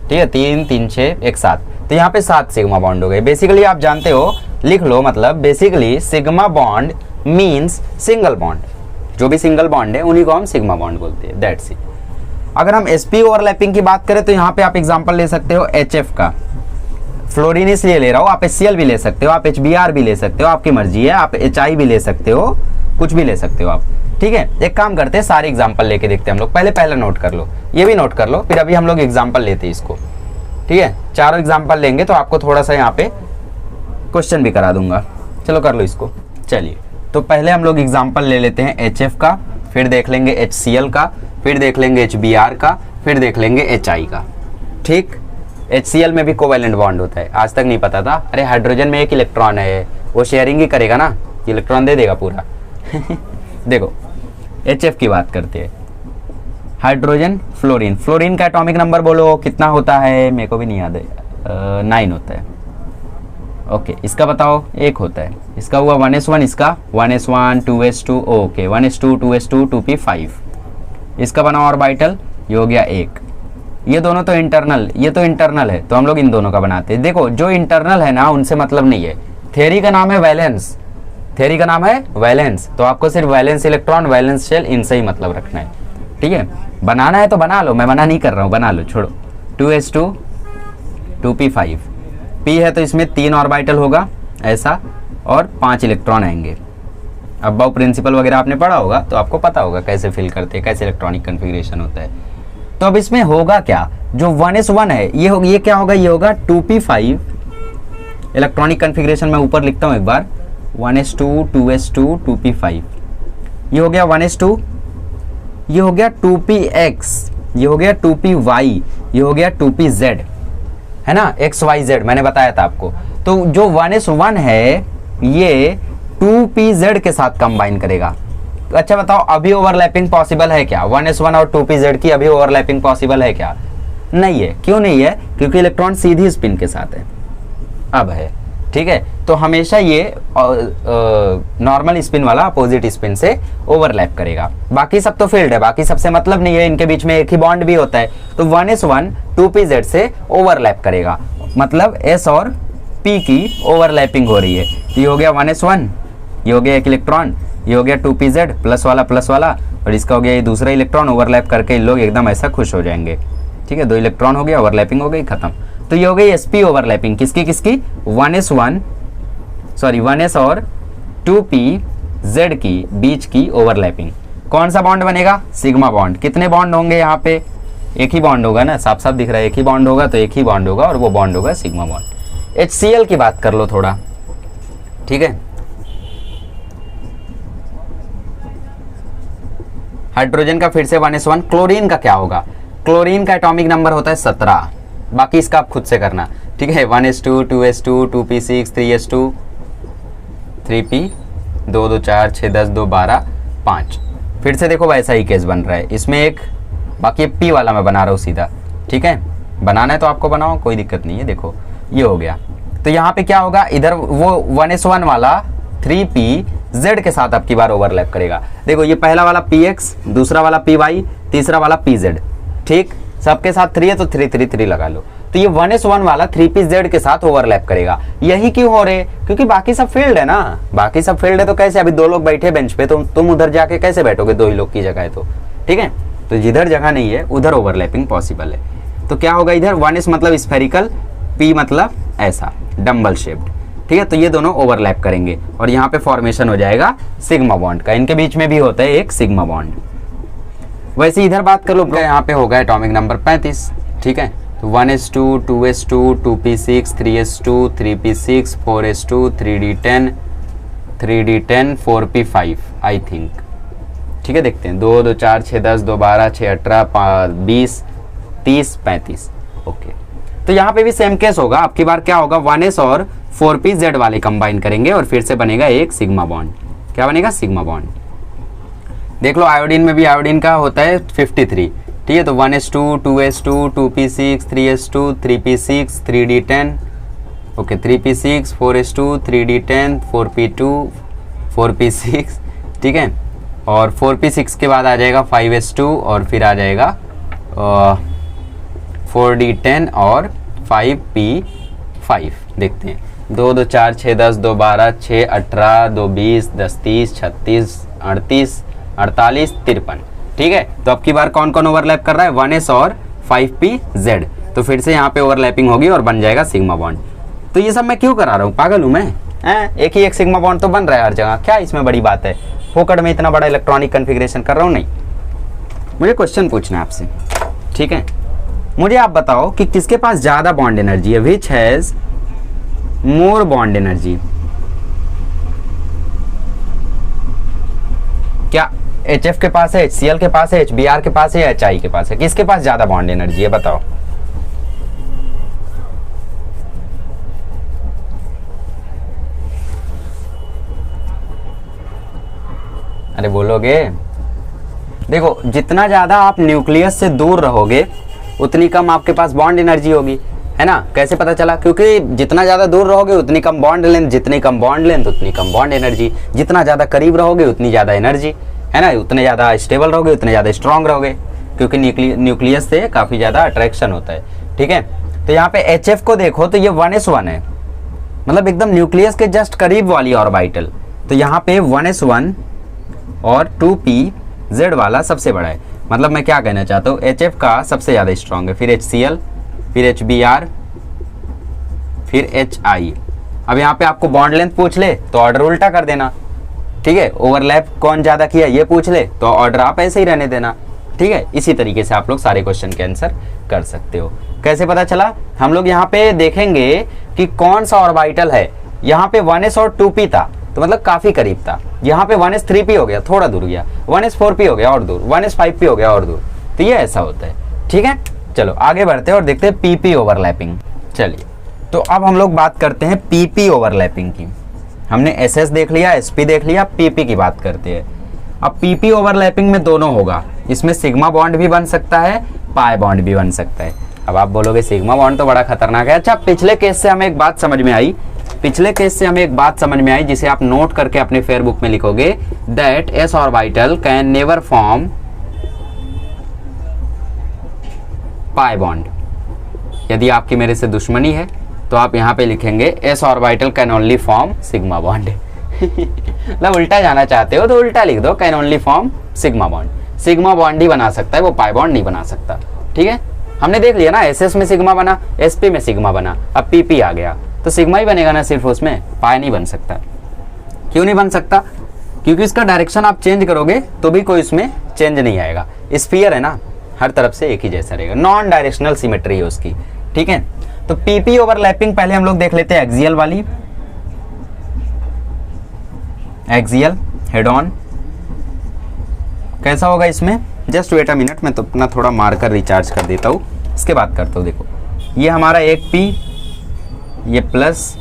[SPEAKER 1] ठीक है, 3 3 6 1 7। तो यहाँ पे 7 सिग्मा बॉन्ड हो गए। बेसिकली आप जानते हो, लिख लो, मतलब basically sigma bond means single bond. जो भी सिंगल बॉन्ड है उन्हीं को हम सिग्मा बॉन्ड बोलते हैं, दैट्स इट। अगर हम एसपी ओवरलैपिंग की बात करें तो यहाँ पे आप एग्जाम्पल ले सकते हो HF का, फ्लोरीन इसलिए ले रहा हूँ, आप HCl भी ले सकते हो, आप HBr भी ले सकते हो, आपकी मर्जी है, आप HI भी ले सकते हो, कुछ भी ले सकते हो आप, ठीक है। एक काम करते हैं, सारे एग्जाम्पल लेके देखते हैं हम लोग। पहले नोट कर लो, ये भी नोट कर लो, फिर अभी हम लोग एग्जाम्पल लेते हैं इसको, ठीक है। चारों एग्जाम्पल लेंगे तो आपको थोड़ा सा यहाँ पे क्वेश्चन भी करा दूंगा। चलो कर लो इसको। चलिए, तो पहले हम लोग एग्जाम्पल ले लेते हैं HF का, फिर देख लेंगे HCl का, फिर देख लेंगे HBr का, फिर देख लेंगे HI का, ठीक। HCl में भी कोवैलेंट बॉन्ड होता है, आज तक नहीं पता था। अरे हाइड्रोजन में एक इलेक्ट्रॉन है, वो शेयरिंग ही करेगा ना, इलेक्ट्रॉन दे देगा पूरा। देखो HF की बात करते हैं, हाइड्रोजन फ्लोरीन, फ्लोरीन का एटॉमिक नंबर बोलो कितना होता है? मेरे को भी नहीं याद है, 9 होता है। ओके, इसका बताओ? 1 होता है। इसका हुआ 1s1, इसका 1s1 2s2, okay 1s2 2s2 2p5। इसका बना ऑर्बिटल, ये हो गया 1। ये दोनों तो इंटरनल, ये तो इंटरनल है, तो हम लोग इन दोनों का बनाते हैं। देखो जो इंटरनल है ना उनसे मतलब नहीं है। थ्योरी का नाम है वैलेंस, थ्योरी का नाम है वैलेंस, तो आपको सिर्फ वैलेंस इलेक्ट्रॉन, वैलेंस शेल, इनसे ही मतलब रखना है, ठीक है। बनाना है तो बना लो, मैं मना नहीं कर रहा हूँ, बना लो, छोड़ो। 2s2 2p5, p है तो इसमें 3 ऑर्बिटल होगा ऐसा, और 5 इलेक्ट्रॉन आएंगे। अबाउ प्रिंसिपल वगैरह आपने पढ़ा होगा तो आपको पता होगा कैसे फिल करते हैं, कैसे इलेक्ट्रॉनिक कन्फिग्रेशन होता है। तो अब इसमें होगा क्या, जो 1s1 है ये क्या होगा, ये होगा 2p5 इलेक्ट्रॉनिक कन्फिग्रेशन। मैं ऊपर लिखता हूँ एक बार, 1s2 2s2 2p5, ये हो गया 1s2, ये हो गया 2px, ये हो गया 2py, ये हो गया 2pz, है ना, xyz मैंने बताया था आपको। तो जो 1s1 है ये 2pz के साथ कंबाइन करेगा। अच्छा बताओ अभी ओवरलैपिंग पॉसिबल है क्या, 1s1 और 2pz की अभी ओवरलैपिंग पॉसिबल है क्या? नहीं है। क्यों नहीं है? क्योंकि इलेक्ट्रॉन सीधी स्पिन के साथ है, अब है, ठीक है। तो हमेशा ये नॉर्मल स्पिन वाला अपोजिट स्पिन से ओवरलैप करेगा। बाकी सब तो फील्ड है, बाकी सबसे मतलब नहीं है, इनके बीच में एक ही बॉन्ड भी होता है। तो 1s1 2pz से ओवरलैप करेगा, मतलब s और p की ओवरलैपिंग हो रही है। तो ये हो गया 1s1, ये हो गया एक इलेक्ट्रॉन, ये हो गया 2pz प्लस वाला, और इसका हो गया ये दूसरा इलेक्ट्रॉन। ओवरलैप करके इन लोग एकदम ऐसा खुश हो जाएंगे, ठीक है। 2 इलेक्ट्रॉन हो गया, ओवरलैपिंग हो गई, खत्म। तो ये हो गई sp ओवरलैपिंग, किसकी किसकी, 1s और 2pz की बीच की ओवरलैपिंग। कौन सा बॉन्ड बनेगा, सिग्मा बॉन्ड। कितने बॉन्ड होंगे यहाँ पे, एक ही बॉन्ड होगा ना, साफ साफ दिख रहा है, एक ही बॉन्ड होगा, तो एक ही बॉन्ड होगा और वो बॉन्ड होगा सिग्मा बॉन्ड। HCl की बात कर लो थोड़ा, ठीक है। हाइड्रोजन का फिर से 1s1। क्लोरीन का क्या होगा, क्लोरीन का एटॉमिक नंबर होता है 17, बाकी इसका आप खुद से करना, ठीक है। 1s2 2s2 2p6 3s2 3p 2 2 4 6 10 2 12 5। फिर से देखो वैसा ही केस बन रहा है इसमें एक, बाकी p वाला मैं बना रहा हूँ सीधा, ठीक है। बनाना है तो आपको बनाओ, कोई दिक्कत नहीं है। देखो ये हो गया, तो यहाँ पे क्या होगा, इधर वो 1s1 वाला 3pz के साथ अब की बार ओवरलैप करेगा। देखो ये पहला वाला px, दूसरा वाला py, तीसरा वाला pz, ठीक। सबके साथ 3 है तो 3 3 3 लगा लो। तो ये 1s1 वाला 3pz के साथ ओवरलैप करेगा। यही क्यों हो रहे, क्योंकि बाकी सब फील्ड है ना, बाकी सब फील्ड है। तो कैसे, अभी 2 लोग बैठे बेंच पे, तो तुम उधर जाके कैसे बैठोगे, 2 ही लोग की जगह है तो, ठीक है। तो जिधर जगह नहीं है उधर ओवरलैपिंग पॉसिबल है। तो क्या होगा इधर, 1s मतलब स्फेरिकल, p मतलब ऐसा डम्बल शेप्ड, ठीक है। तो ये दोनों ओवरलैप करेंगे और यहाँ पे फॉर्मेशन हो जाएगा सिग्मा बॉन्ड का। इनके बीच में भी होता है एक सिग्मा बॉन्ड। वैसे इधर बात कर लो, यहाँ पे होगा एटॉमिक नंबर 35, ठीक है। तो 1s2 2s2 2p6 3s2 3p6 4s2 3d10 3d10 4p5 I think, ठीक है। देखते हैं 2 2 4 6 10 2 12 6 18 20 30 35, ओके। तो यहाँ पे भी सेम केस होगा। अब की बार क्या होगा, 1s और 4pz वाले कंबाइन करेंगे और फिर से बनेगा एक सिग्मा बॉन्ड। क्या बनेगा, सिग्मा बॉन्ड। देख लो आयोडीन में भी, आयोडीन का होता है 53, ठीक है। तो 1s2 2s2 2p6 3s2 3p6 3d10, okay 3p6 4s2 3d10 4p2 4p6, ठीक है। और 4p6 के बाद आ जाएगा 5s2 और फिर आ जाएगा 4d10 और 5p5। देखते हैं 2 2 4 6 10 2 12 6 18 2 20 10 30 36 38 48 53, ठीक है। तो अब की बार कौन कौन ओवरलैप कर रहा है, 1s और 5pz। तो फिर से यहाँ पे ओवरलैपिंग होगी और बन जाएगा सिग्मा बॉन्ड। तो ये सब मैं क्यों करा रहा हूँ, पागल हूँ मैं, एक ही एक सिग्मा बॉन्ड तो बन रहा है हर जगह, क्या इसमें बड़ी बात है। फोकट में इतना बड़ा इलेक्ट्रॉनिक कन्फिग्रेशन कर रहा हूँ, नहीं। मुझे क्वेश्चन पूछना है आपसे, ठीक है। मुझे आप बताओ कि किसके पास ज्यादा बॉन्ड एनर्जी है, which has more bond energy. क्या HF के पास है, HCl के पास है, HBr के पास है या HI के पास है, किसके पास ज्यादा बॉन्ड एनर्जी है, बताओ। अरे बोलोगे, देखो जितना ज्यादा आप न्यूक्लियस से दूर रहोगे उतनी कम आपके पास बॉन्ड एनर्जी होगी, है ना। कैसे पता चला, क्योंकि जितना ज्यादा दूर रहोगे उतनी कम बॉन्ड लेंथ, जितनी कम बॉन्ड लेंथ उतनी कम बॉन्ड एनर्जी, जितना ज्यादा करीब रहोगे उतनी ज्यादा एनर्जी, है ना। उतने ज्यादा स्टेबल रहोगे उतने ज्यादा स्ट्रांग रहोगे, क्योंकि न्यूक्लियस से काफी ज्यादा अट्रैक्शन होता है, ठीक है। तो यहाँ पे HF को देखो तो ये 1s1 है, मतलब एकदम न्यूक्लियस के जस्ट करीब वाली ऑर्बिटल। तो यहाँ पे 1s1 और 2pz वाला सबसे बड़ा है, मतलब मैं क्या कहना चाहता हूँ, HF का सबसे ज़्यादा स्ट्रॉन्ग है, फिर HCl, फिर HBr, फिर HI। अब यहाँ पे आपको बॉन्ड लेंथ पूछ ले तो ऑर्डर उल्टा कर देना, ठीक है, ओवरलैप कौन ज़्यादा किया ये पूछ ले तो ऑर्डर आप ऐसे ही रहने देना। ठीक है, इसी तरीके से आप लोग सारे क्वेश्चन के आंसर कर सकते हो। कैसे पता चला, हम लोग यहाँ पे देखेंगे कि कौन सा ऑर्बिटल है। यहाँ पे 1s और 2p था तो मतलब काफी करीब था। यहाँ पे 1s 3p हो गया, थोड़ा दूर गया, 1s 4p हो गया और दूर, 1s 5p हो गया और दूर। तो ये ऐसा होता है। ठीक है, चलो आगे बढ़ते हैं और देखते हैं pp ओवरलैपिंग। चलिए, तो अब हम लोग बात करते हैं pp ओवरलैपिंग की। हमने ss देख लिया, sp देख लिया, pp की बात करते हैं। अब pp ओवरलैपिंग में दोनों होगा, इसमें सिग्मा बॉन्ड भी बन सकता है, पाई बॉन्ड भी बन सकता है। अब आप बोलोगे सिग्मा बॉन्ड तो बड़ा खतरनाक है। अच्छा, पिछले केस से हमें एक बात समझ में आई, जिसे आप नोट करके अपने फेयर बुक में लिखोगे, that s orbital can never form pi bond. यदि आपकी मेरे से दुश्मनी है तो आप यहाँ पे लिखेंगे s orbital can only form sigma bond. मतलब उल्टा जाना चाहते हो तो उल्टा लिख दो, can only form sigma bond. Sigma bond ही बना सकता है, वो पाई बॉन्ड नहीं बना सकता। ठीक है, हमने देख लिया ना, एसएस में सिग्मा बना, एसपी में सिग्मा बना, अब पीपी आ गया तो सिग्मा ही बनेगा ना सिर्फ, उसमें पाई नहीं बन सकता। क्यों नहीं बन सकता? क्योंकि इसका डायरेक्शन आप चेंज करोगे तो भी कोई इसमें चेंज नहीं आएगा। स्फीयर है ना, हर तरफ से एक ही जैसा रहेगा, नॉन डायरेक्शनल सिमेट्री है उसकी। ठीक है, तो पीपी ओवरलैपिंग पहले हम लोग देख लेते हैं एक्सियल वाली। एक्सियल हेड ऑन कैसा होगा इसमें, जस्ट वेट अ मिनट, मैं तो अपना थोड़ा मार्कर रिचार्ज कर देता हूँ, इसके बाद करता हूँ। देखो, ये हमारा एक पी, ये प्लस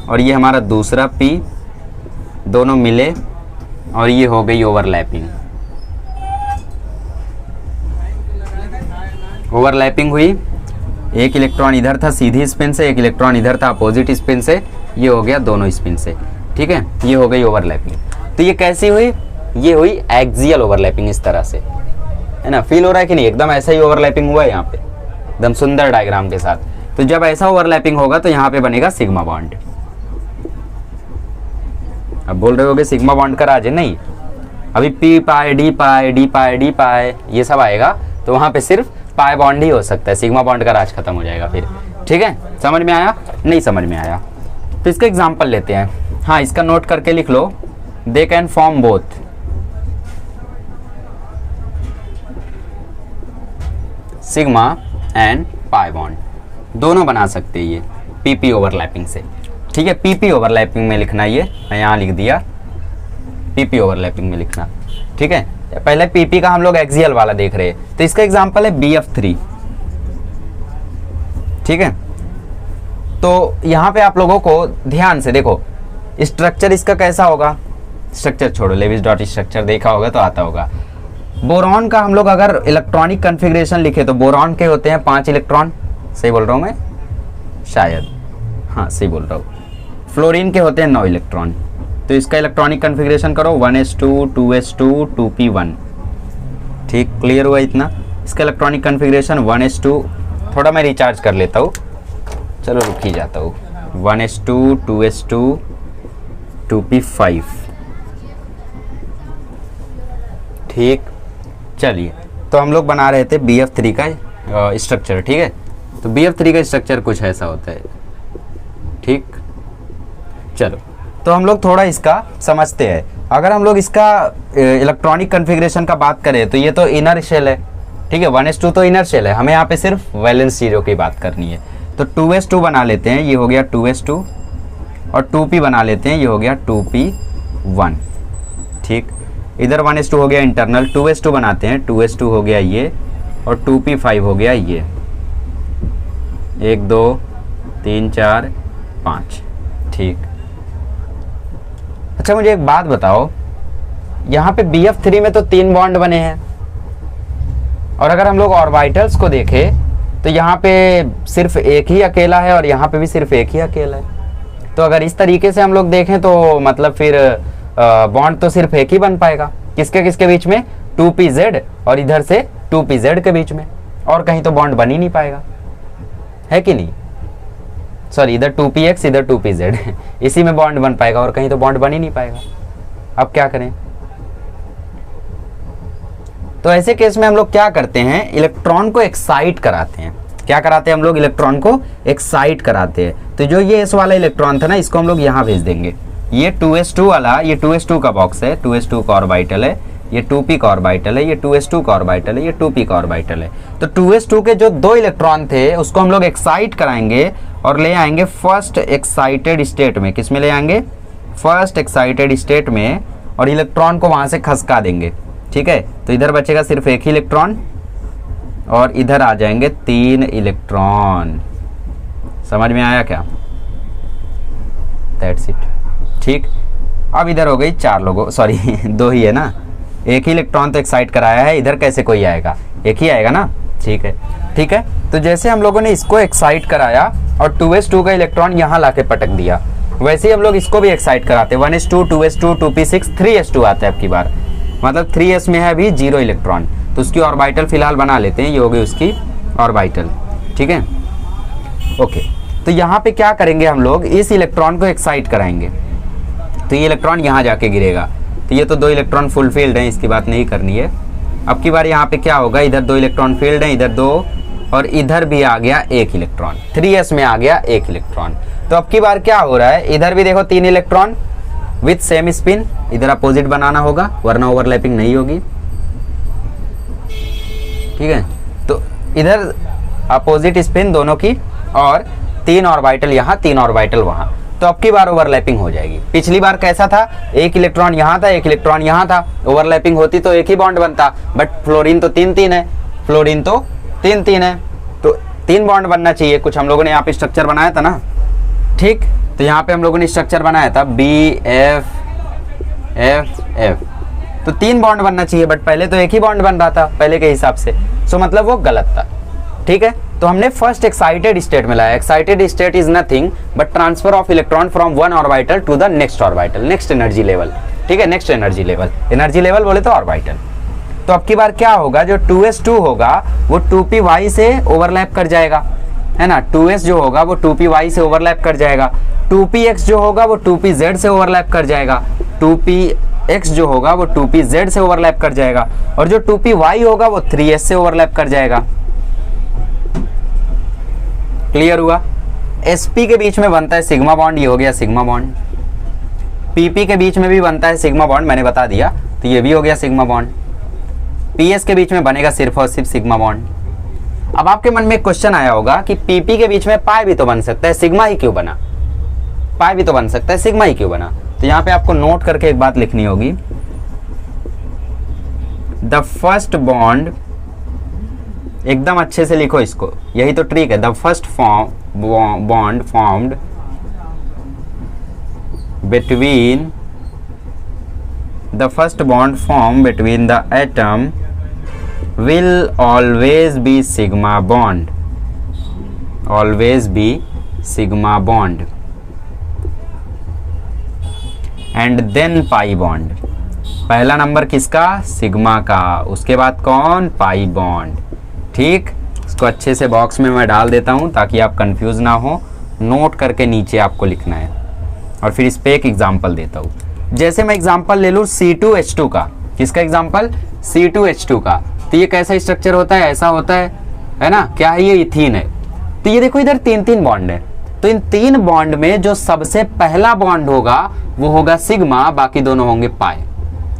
[SPEAKER 1] और ये हमारा दूसरा पी, दोनों मिले और ये हो गई ओवरलैपिंग। ओवरलैपिंग हुई, एक इलेक्ट्रॉन इधर था सीधी स्पिन से, एक इलेक्ट्रॉन इधर था अपोजिट स्पिन से, ये हो गया दोनों स्पिन से। ठीक है, ये हो गई ओवरलैपिंग। तो ये कैसी हुई, ये हुई एक्सियल ओवरलैपिंग, इस तरह से, है ना। फील हो रहा है कि नहीं, एकदम ऐसा ही ओवरलैपिंग हुआ है यहाँ पे, एकदम सुंदर डायग्राम के साथ। तो जब ऐसा ओवरलैपिंग होगा तो यहाँ पे बनेगा सिग्मा बॉन्ड। अब बोल रहे होगे सिग्मा बॉन्ड का राज है, नहीं, अभी पी पाई डी पाई डी पाई डी पाई ये सब आएगा तो वहाँ पे सिर्फ पाई बॉन्ड ही हो सकता है, सिग्मा बॉन्ड का राज खत्म हो जाएगा फिर। ठीक है, समझ में आया? नहीं समझ में आया तो इसका एग्जाम्पल लेते हैं। हाँ, इसका नोट करके लिख लो, they can form both sigma and pi bond, दोनों बना सकते हैं ये पीपी ओवरलैपिंग से। ठीक है, पीपी ओवरलैपिंग में लिखना, ये मैं यहाँ लिख दिया, पीपी ओवरलैपिंग में लिखना। ठीक है, पहले पीपी का हम लोग एक्सियल वाला देख रहे हैं, तो इसका एग्जांपल है BF3। ठीक है, तो यहाँ पे आप लोगों को ध्यान से देखो, स्ट्रक्चर इसका कैसा होगा, स्ट्रक्चर छोड़ो, लेविस डॉट स्ट्रक्चर देखा होगा तो आता होगा। बोरॉन का हम लोग अगर इलेक्ट्रॉनिक कन्फिग्रेशन लिखे तो बोरॉन के होते हैं 5 इलेक्ट्रॉन, सही बोल रहा हूँ मैं शायद, हाँ सही बोल रहा हूँ। फ्लोरीन के होते हैं 9 इलेक्ट्रॉन। तो इसका इलेक्ट्रॉनिक कन्फिग्रेशन करो 1s2 2s2 2p1। ठीक, क्लियर हुआ इतना? इसका इलेक्ट्रॉनिक कन्फिग्रेशन 1s2, थोड़ा मैं रिचार्ज कर लेता हूँ, चलो रुक ही जाता हूँ, 1s2 2s2 2p5। ठीक, चलिए, तो हम लोग बना रहे थे BF3 का स्ट्रक्चर। ठीक है, तो BF3 का स्ट्रक्चर कुछ ऐसा होता है। ठीक, चलो, तो हम लोग थोड़ा इसका समझते हैं। अगर हम लोग इसका इलेक्ट्रॉनिक कन्फिग्रेशन का बात करें तो ये तो इनर शेल है। ठीक है, 1s2 तो इनर शेल है, हमें यहाँ पे सिर्फ वैलेंस जीरो की बात करनी है। तो 2s2 बना लेते हैं, ये हो गया 2s2, और 2p बना लेते हैं, ये हो गया 2p1। ठीक, इधर 1s2 हो गया इंटरनल, 2s2 बनाते हैं, 2s2 हो गया ये, और 2p5 हो गया ये, 1 2 3 4 5। ठीक, अच्छा मुझे एक बात बताओ, यहाँ पे BF3 में तो 3 बॉन्ड बने हैं, और अगर हम लोग ऑर्बिटल्स को देखें तो यहाँ पे सिर्फ एक ही अकेला है और यहाँ पे भी सिर्फ एक ही अकेला है। तो अगर इस तरीके से हम लोग देखें तो मतलब फिर बॉन्ड तो सिर्फ एक ही बन पाएगा, किसके किसके बीच में, 2pz और इधर से 2pz के बीच में, और कहीं तो बॉन्ड बन ही नहीं पाएगा, है कि नहीं? सॉरी, इधर 2px इधर 2pz इसी में बॉन्ड बन पाएगा और कहीं तो बॉन्ड बन ही नहीं पाएगा। अब क्या करें? तो ऐसे केस में हम लोग क्या करते हैं, इलेक्ट्रॉन को एक्साइट कराते हैं। क्या कराते हैं हम लोग? इलेक्ट्रॉन को एक्साइट कराते हैं। तो जो ये इस वाला इलेक्ट्रॉन था ना, इसको हम लोग यहाँ भेज देंगे, ये 2s2 वाला, ये 2s2 का बॉक्स है, 2s2 का ऑर्बिटल है, ये 2p का ऑर्बिटल है, ये 2s2 का ऑर्बिटल है, ये 2p का ऑर्बिटल है। तो 2s2 के जो 2 इलेक्ट्रॉन थे उसको हम लोग एक्साइट कराएंगे और ले आएंगे फर्स्ट एक्साइटेड स्टेट में। किस में ले आएंगे? फर्स्ट एक्साइटेड स्टेट में, और इलेक्ट्रॉन को वहां से खसका देंगे। ठीक है, तो इधर बचेगा सिर्फ एक ही इलेक्ट्रॉन और इधर आ जाएंगे 3 इलेक्ट्रॉन। समझ में आया क्या? That's it. ठीक, अब इधर हो गई 4 लोगों, सॉरी 2 ही है ना, एक ही इलेक्ट्रॉन तो एक्साइट कराया है, इधर कैसे कोई आएगा? एक ही आएगा ना। ठीक है, ठीक है। तो जैसे हम लोगों ने इसको एक्साइट कराया और 2s2 का इलेक्ट्रॉन यहाँ लाके पटक दिया, वैसे ही हम लोग इसको भी एक्साइट कराते हैं। 1s2, 2s2, 2p6, 3s2 आता है अब की बार, मतलब 3s में है अभी 0 इलेक्ट्रॉन, तो उसकी ऑर्बिटल फिलहाल बना लेते हैं। ये हो गई उसकी ऑर्बिटल। ठीक है, ओके। तो यहाँ पे क्या करेंगे हम लोग? इस इलेक्ट्रॉन को एक्साइट कराएंगे, तो ये इलेक्ट्रॉन यहाँ जाके गिरेगा। तो ये तो 2 इलेक्ट्रॉन फुल फील्ड हैं, इसकी बात नहीं करनी है। अब की बार यहाँ पे क्या होगा? इधर 2 इलेक्ट्रॉन फील्ड हैं, इधर 2, और इधर भी आ गया 1 इलेक्ट्रॉन, 3s में आ गया 1 इलेक्ट्रॉन। तो अब की बार क्या हो रहा है? इधर भी देखो 3 इलेक्ट्रॉन विथ सेम स्पिन, इधर अपोजिट बनाना होगा वरना ओवरलैपिंग नहीं होगी। ठीक है, तो इधर अपोजिट स्पिन दोनों की, और 3 ऑर्बिटल यहाँ, 3 ऑर्बिटल वहाँ। तो अब की बार ओवरलैपिंग हो जाएगी। पिछली बार कैसा था? 1 इलेक्ट्रॉन यहाँ था, 1 इलेक्ट्रॉन यहाँ था, ओवरलैपिंग होती तो एक ही बॉन्ड बनता, बट फ्लोरीन तो 3-3 है, फ्लोरीन तो 3-3 है, तो 3 बॉन्ड बनना चाहिए। कुछ हम लोगों ने यहाँ पे स्ट्रक्चर बनाया था ना। ठीक, तो यहाँ पे हम लोगों ने स्ट्रक्चर बनाया था BF FF, तो 3 बॉन्ड बनना चाहिए, बट पहले तो एक ही बॉन्ड बन रहा था पहले के हिसाब से, सो मतलब वो गलत था। ठीक है, तो हमने फर्स्ट एक्साइटेड स्टेट में लाया। Excited state is nothing but transfer of electron from one orbital to the next orbital, next energy level. ठीक है, next energy level, energy level बोले तो ऑर्बिटल। तो अब की बार क्या होगा? जो 2s2 होगा वो 2py से ओवरलैप कर जाएगा, है ना। 2s जो होगा वो 2py से ओवरलैप कर जाएगा, 2px जो होगा वो 2pz से ओवरलैप कर जाएगा, 2px जो होगा वो 2pz से ओवरलैप कर जाएगा, और जो 2py होगा वो 3s से ओवरलैप कर जाएगा। क्लियर हुआ? sp के बीच में बनता है सिग्मा बॉन्ड, ये हो गया सिग्मा बॉन्ड। pp के बीच में भी बनता है सिग्मा बॉन्ड, मैंने बता दिया, तो ये भी हो गया सिग्मा बॉन्ड। ps के बीच में बनेगा सिर्फ और सिर्फ सिग्मा बॉन्ड। अब आपके मन में एक क्वेश्चन आया होगा कि pp के बीच में पाई भी तो बन सकता है, सिग्मा ही क्यों बना? पाई भी तो बन सकता है, सिग्मा ही क्यों बना? तो यहाँ पे आपको नोट करके एक बात लिखनी होगी, द फर्स्ट बॉन्ड, एकदम अच्छे से लिखो इसको, यही तो ट्रिक है। The first bond formed between, the first bond form between the atom will always be sigma bond, always be sigma bond, and then pi bond। पहला नंबर किसका? सिग्मा का, उसके बाद कौन? Pi bond. ठीक, इसको अच्छे से बॉक्स में मैं डाल देता हूं ताकि आप कंफ्यूज ना हो। नोट करके नीचे आपको लिखना है, और फिर इस पे एक एग्जांपल देता हूं। जैसे मैं एग्जांपल ले लूं C2H2 का। किसका एग्जांपल? C2H2 का। तो ये कैसा स्ट्रक्चर होता है? ऐसा होता है ना। क्या है ये? इथीन है। तो ये देखो इधर 3-3 बॉन्ड है, तो इन 3 बॉन्ड में जो सबसे पहला बॉन्ड होगा वो होगा सिग्मा, बाकी दोनों होंगे पाई।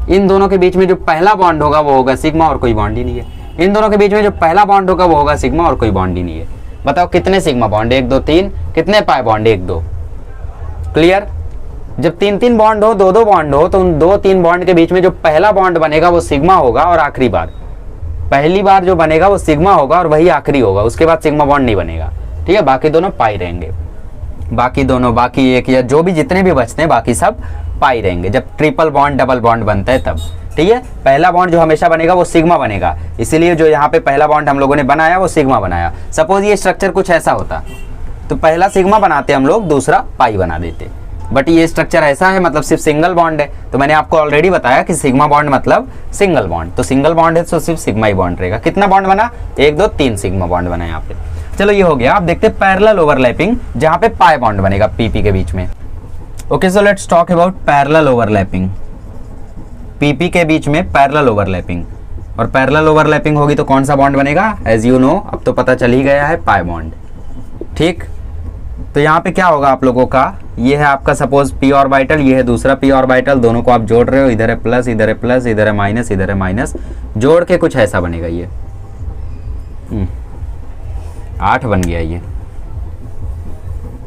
[SPEAKER 1] इन दोनों के बीच में जो पहला बॉन्ड होगा वो होगा सिग्मा, और कोई बॉन्ड ही नहीं है। इन दोनों के बीच में जो पहला बॉन्ड होगा वो होगा सिग्मा, और कोई बॉन्ड ही नहीं है। बताओ कितने सिग्मा बॉन्ड? 1 2 3। कितने पाई बॉन्ड? 1 2। क्लियर? जब 3-3 बॉन्ड हो, 2-2 बॉन्ड हो, तो उन 2-3 बॉन्ड के बीच में जो पहला बॉन्ड बनेगा वो सिग्मा होगा, और आखिरी बार, पहली बार जो बनेगा वो सिग्मा होगा और वही आखिरी होगा, उसके बाद सिग्मा बॉन्ड नहीं बनेगा। ठीक है, बाकी दोनों पाई रहेंगे, बाकी दोनों, बाकी एक या जो भी जितने भी बचते हैं बाकी सब पाई रहेंगे। जब ट्रिपल बॉन्ड डबल बॉन्ड बनता है तब। ठीक है, पहला बॉन्ड जो हमेशा बनेगा वो सिग्मा बनेगा, इसीलिए जो यहाँ पे पहला बॉन्ड हम लोगों ने बनाया वो सिग्मा बनाया। सपोज ये स्ट्रक्चर कुछ ऐसा होता तो पहला सिग्मा बनाते हम लोग, दूसरा पाई बना देते, बट ये स्ट्रक्चर ऐसा है, मतलब सिर्फ सिंगल बॉन्ड है। तो मैंने आपको ऑलरेडी बताया कि सिग्मा बॉन्ड मतलब सिंगल बॉन्ड, तो सिंगल बॉन्ड है तो सिर्फ सिग्मा ही बॉन्ड रहेगा। कितना बॉन्ड बना? 1 2 3 सिग्मा बॉन्ड बना यहाँ पे। चलो ये हो गया। अब देखते हैं पैरेलल ओवरलैपिंग, जहाँ पे पाई बॉन्ड बनेगा PP के बीच में। Okay, so let's talk about parallel overlapping. PP के बीच में पैरेलल ओवरलैपिंग, और पैरेलल ओवरलैपिंग होगी तो कौन सा बॉन्ड बनेगा? एज यू नो, अब तो पता चल ही गया है, पाई बॉन्ड। ठीक, तो यहाँ पे क्या होगा आप लोगों का, ये है आपका सपोज p ऑर्बिटल, ये है दूसरा p ऑर्बिटल, दोनों को आप जोड़ रहे हो, इधर है प्लस, इधर है प्लस, इधर है माइनस, इधर है माइनस, जोड़ के कुछ ऐसा बनेगा। ये 8 बन गया। ये